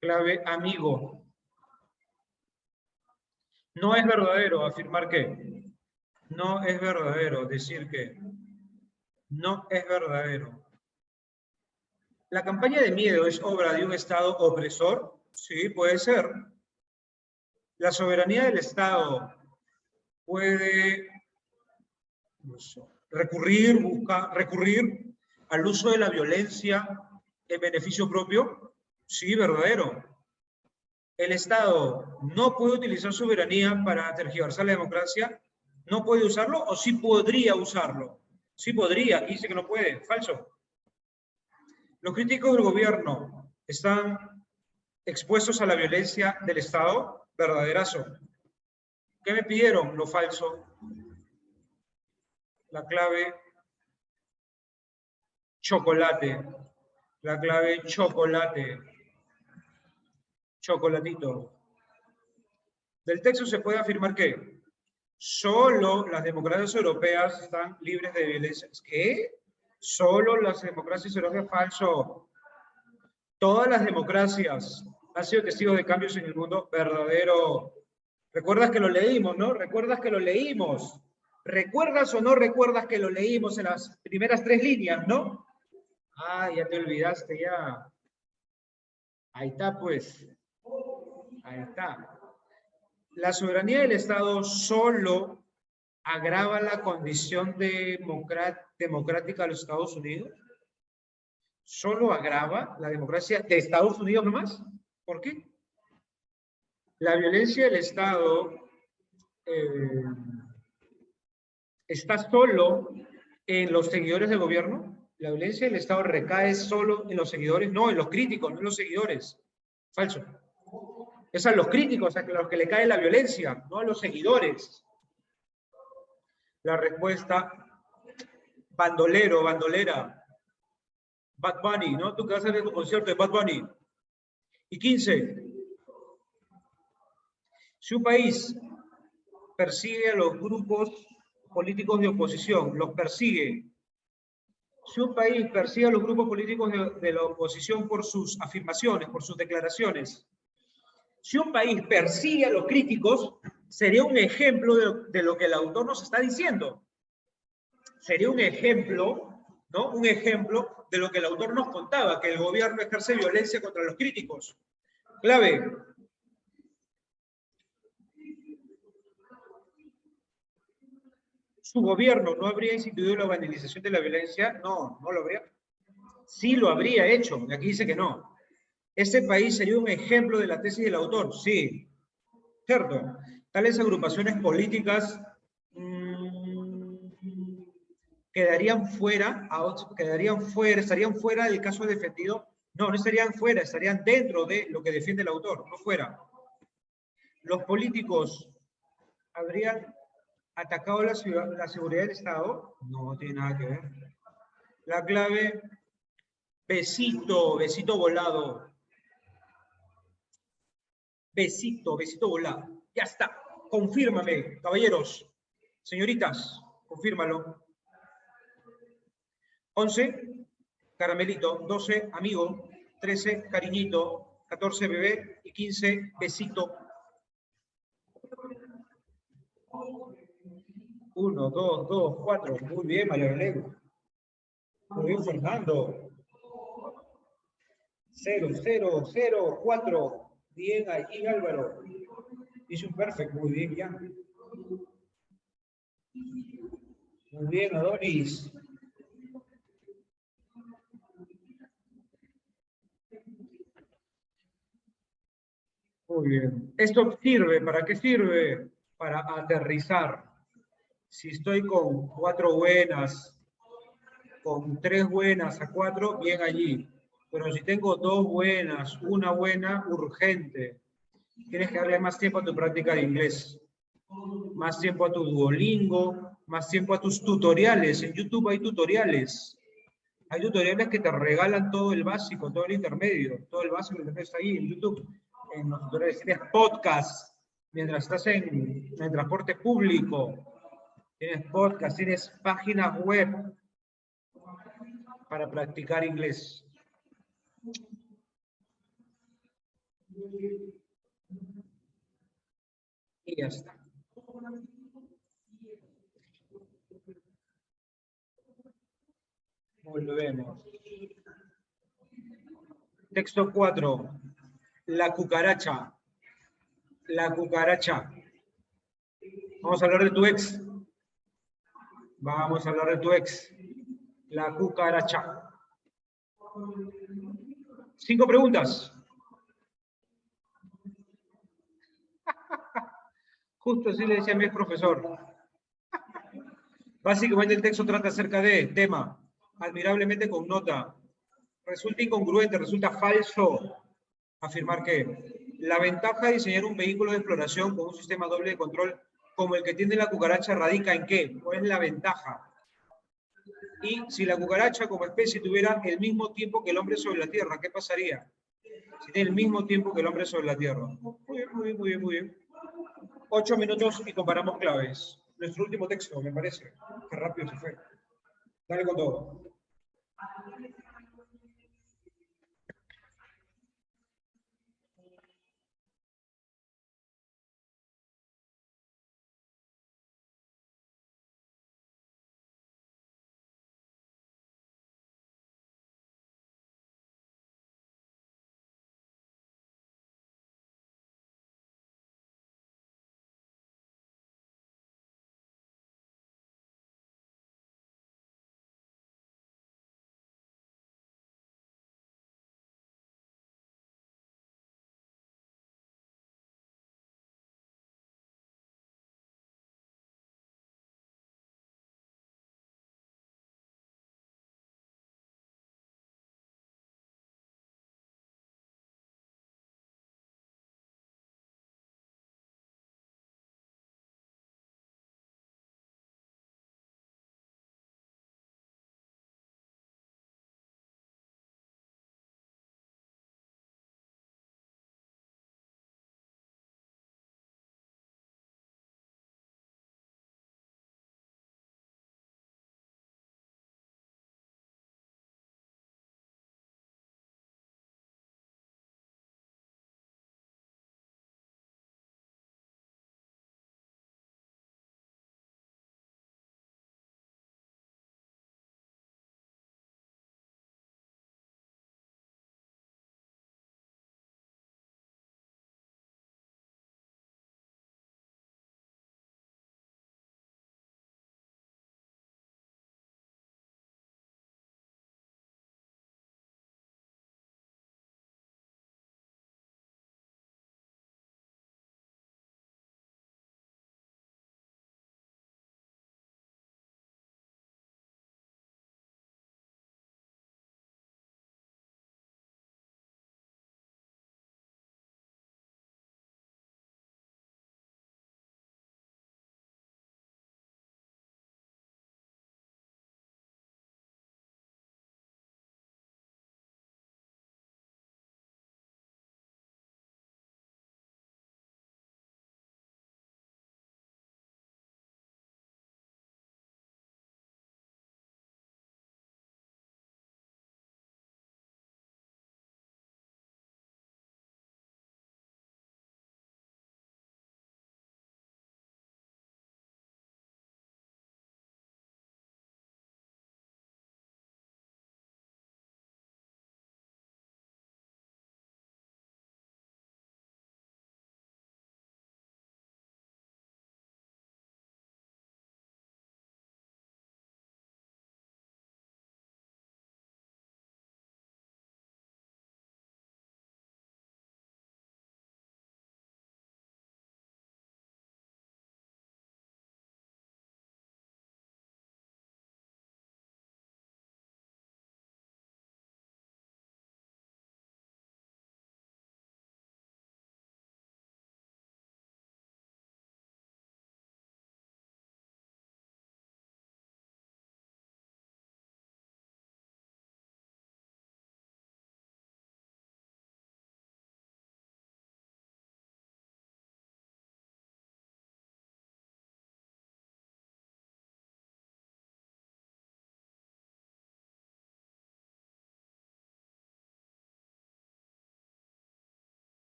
Clave amigo. No es verdadero afirmar que. No es verdadero decir que. No es verdadero. ¿La campaña de miedo es obra de un Estado opresor? Sí, puede ser. La soberanía del Estado puede recurrir al uso de la violencia en beneficio propio. Sí, verdadero. El Estado no puede utilizar soberanía para tergiversar la democracia. ¿No puede usarlo o sí podría usarlo? Sí podría, aquí dice que no puede. Falso. Los críticos del gobierno están expuestos a la violencia del Estado. Verdaderazo. ¿Qué me pidieron? Lo falso. La clave chocolate. La clave chocolate. Chocolatito. Del texto se puede afirmar que solo las democracias europeas están libres de violencia. ¿Qué? Solo las democracias europeas. Falso. Todas las democracias han sido testigos de cambios en el mundo. Verdadero. ¿Recuerdas que lo leímos, no? ¿Recuerdas que lo leímos? ¿Recuerdas o no recuerdas que lo leímos en las primeras 3 líneas, no? Ah, ya te olvidaste, ya. Ahí está, pues. Ahí está. La soberanía del Estado solo agrava la condición democrática de los Estados Unidos. ¿Solo agrava la democracia de Estados Unidos nomás? ¿Por qué? La violencia del Estado está solo en los seguidores del gobierno. La violencia del Estado recae solo en los seguidores, no, en los críticos, no en los seguidores. Falso. Es a los críticos a los que le cae la violencia, no a los seguidores. La respuesta, bandolero, bandolera. Bad Bunny, ¿no? Tú que vas a ver tu concierto de Bad Bunny. Y 15. Si un país persigue a los grupos políticos de oposición, los persigue. Si un país persigue a los grupos políticos de la oposición por sus afirmaciones, por sus declaraciones, si un país persigue a los críticos, sería un ejemplo de lo que el autor nos está diciendo. Sería un ejemplo, ¿no? Un ejemplo de lo que el autor nos contaba, que el gobierno ejerce violencia contra los críticos. Clave. ¿Su gobierno no habría instituido la banalización de la violencia? No, no lo habría. Sí lo habría hecho, y aquí dice que no. ¿Este país sería un ejemplo de la tesis del autor? Sí, cierto. Tales agrupaciones políticas estarían fuera del caso defendido. No, no estarían fuera, estarían dentro de lo que defiende el autor, no fuera. Los políticos habrían atacado la seguridad del Estado. No tiene nada que ver. La clave, besito, besito volado. Besito, besito volado. Ya está. Confírmame, caballeros. Señoritas, confírmalo. 11, caramelito. 12, amigo. 13, cariñito. 14, bebé. Y 15, besito. 1, 2, 2, 4. Muy bien, María Belén. Muy bien, Fernando. 0, 0, 0, 4. Bien, ahí Álvaro. Hizo un perfecto, muy bien, ya. Muy bien, Adonis. Muy bien. ¿Esto sirve? ¿Para qué sirve? Para aterrizar. Si estoy con 4 buenas, con 3 buenas a 4, bien allí. Pero si tengo 2 buenas, una buena, urgente. Tienes que darle más tiempo a tu práctica de inglés. Más tiempo a tu Duolingo, más tiempo a tus tutoriales. En YouTube hay tutoriales. Hay tutoriales que te regalan todo el básico, todo el intermedio. Todo el básico que está ahí en YouTube. En los tutoriales tienes podcast, mientras estás en el transporte público. Tienes podcast, tienes páginas web para practicar inglés. Y ya está. Volvemos. Texto 4. La cucaracha. La cucaracha. Vamos a hablar de tu ex. Vamos a hablar de tu ex. La cucaracha. 5 preguntas. Justo así le decía a mi ex profesor. Básicamente el texto trata acerca de tema, admirablemente con nota. Resulta incongruente, resulta falso afirmar que la ventaja de diseñar un vehículo de exploración con un sistema doble de control como el que tiene la cucaracha radica en qué? ¿Cuál es la ventaja? Y si la cucaracha como especie tuviera el mismo tiempo que el hombre sobre la Tierra, ¿qué pasaría? Si tiene el mismo tiempo que el hombre sobre la Tierra. Muy bien, muy bien, muy bien, muy bien. 8 minutos y comparamos claves. Nuestro último texto, me parece. Qué rápido se fue. Dale con todo.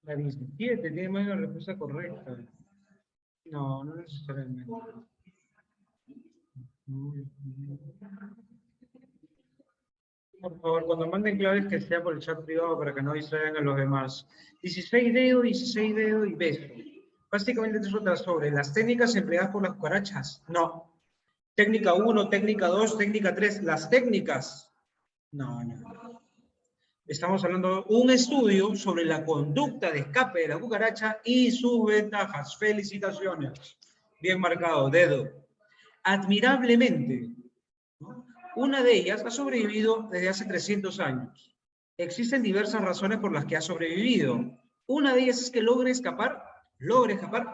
La 17 tiene más de la respuesta correcta. No, no necesariamente. Por favor, cuando manden claves que sea por el chat privado para que no distraigan a los demás. 16 dedos y beso. Básicamente te trata sobre las técnicas empleadas por las cucarachas. No. Técnica 1, técnica 2, técnica 3. Las técnicas. No. Estamos hablando de un estudio sobre la conducta de escape de la cucaracha y sus ventajas. Felicitaciones. Bien marcado, dedo. Admirablemente, ¿no? Una de ellas ha sobrevivido desde hace 300 años. Existen diversas razones por las que ha sobrevivido. Una de ellas es que logra escapar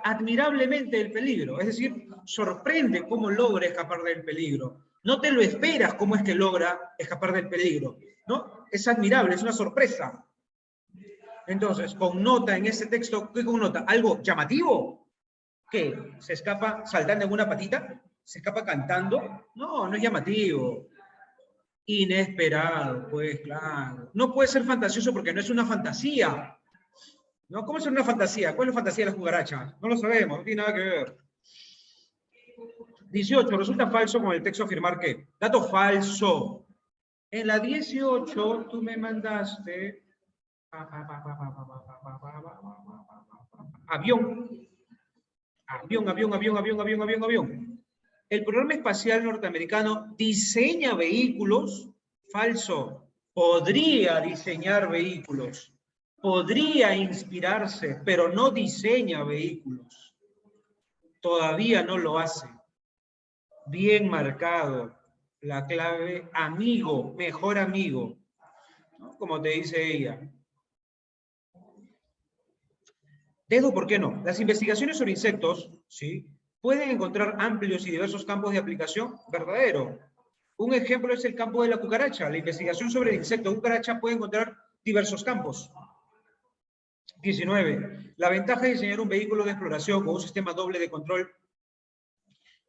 admirablemente del peligro. Es decir, sorprende cómo logra escapar del peligro. No te lo esperas cómo es que logra escapar del peligro, ¿no? Es admirable, es una sorpresa. Entonces, connota en ese texto, ¿qué connota? ¿Algo llamativo? ¿Qué? ¿Se escapa saltando en una patita? ¿Se escapa cantando? No, no es llamativo. Inesperado, pues claro. No puede ser fantasioso porque no es una fantasía. ¿No? ¿Cómo es una fantasía? ¿Cuál es la fantasía de las cucarachas? No lo sabemos, no tiene nada que ver. 18. Resulta falso con el texto afirmar que. Dato falso. En la 18 tú me mandaste avión. Avión. El programa espacial norteamericano diseña vehículos. Falso. Podría diseñar vehículos. Podría inspirarse, pero no diseña vehículos. Todavía no lo hace. Bien marcado. La clave amigo, mejor amigo, ¿no? Como te dice ella. Dedo, ¿por qué no? Las investigaciones sobre insectos, ¿sí?, pueden encontrar amplios y diversos campos de aplicación. Verdadero. Un ejemplo es el campo de la cucaracha. La investigación sobre el insecto cucaracha puede encontrar diversos campos. 19. La ventaja de diseñar un vehículo de exploración con un sistema doble de control.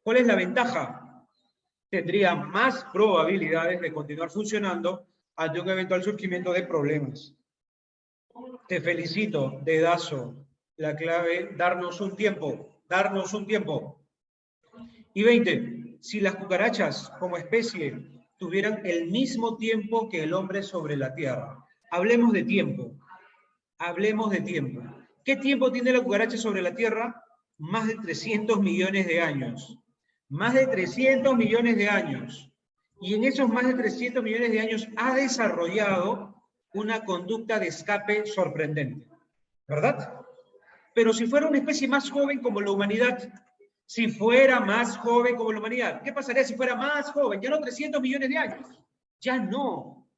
¿Cuál es la ventaja? Tendría más probabilidades de continuar funcionando ante un eventual surgimiento de problemas. Te felicito, dedazo. La clave, darnos un tiempo. Darnos un tiempo. Y 20. Si las cucarachas, como especie, tuvieran el mismo tiempo que el hombre sobre la Tierra. Hablemos de tiempo. Hablemos de tiempo. ¿Qué tiempo tiene la cucaracha sobre la Tierra? Más de 300 millones de años. Más de 300 millones de años. Y en esos más de 300 millones de años ha desarrollado una conducta de escape sorprendente. ¿Verdad? Pero si fuera una especie más joven como la humanidad, si fuera más joven como la humanidad, ¿qué pasaría si fuera más joven? Ya no 300 millones de años. Ya no.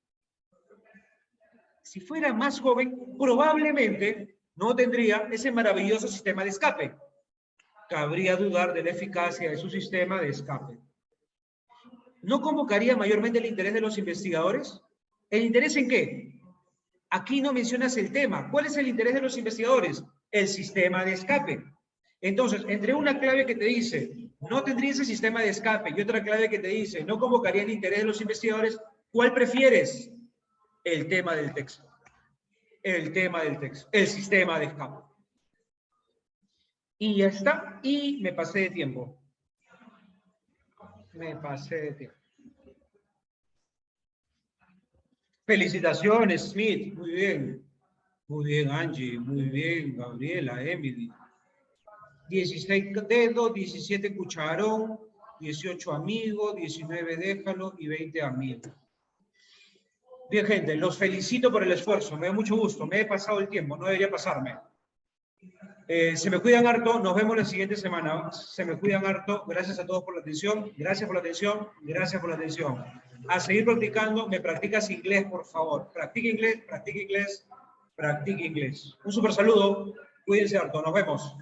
Si fuera más joven, probablemente no tendría ese maravilloso sistema de escape. Cabría dudar de la eficacia de su sistema de escape. ¿No convocaría mayormente el interés de los investigadores? ¿El interés en qué? Aquí no mencionas el tema. ¿Cuál es el interés de los investigadores? El sistema de escape. Entonces, entre una clave que te dice, no tendría ese sistema de escape, y otra clave que te dice, no convocaría el interés de los investigadores, ¿cuál prefieres? El tema del texto. El tema del texto. El sistema de escape. Y ya está. Y me pasé de tiempo. Me pasé de tiempo. Felicitaciones, Smith. Muy bien. Muy bien, Angie. Muy bien, Gabriela, Emily. 16 dedos, 17 cucharón, 18 amigos, 19 déjalo y 20 amigos. Bien, gente, los felicito por el esfuerzo. Me da mucho gusto. Me he pasado el tiempo. No debería pasarme. Se me cuidan harto, nos vemos la siguiente semana. Se me cuidan harto, gracias a todos por la atención, gracias por la atención, gracias por la atención. A seguir practicando, me practicas inglés, por favor. Practica inglés, practica inglés, practica inglés. Un súper saludo, cuídense harto, nos vemos.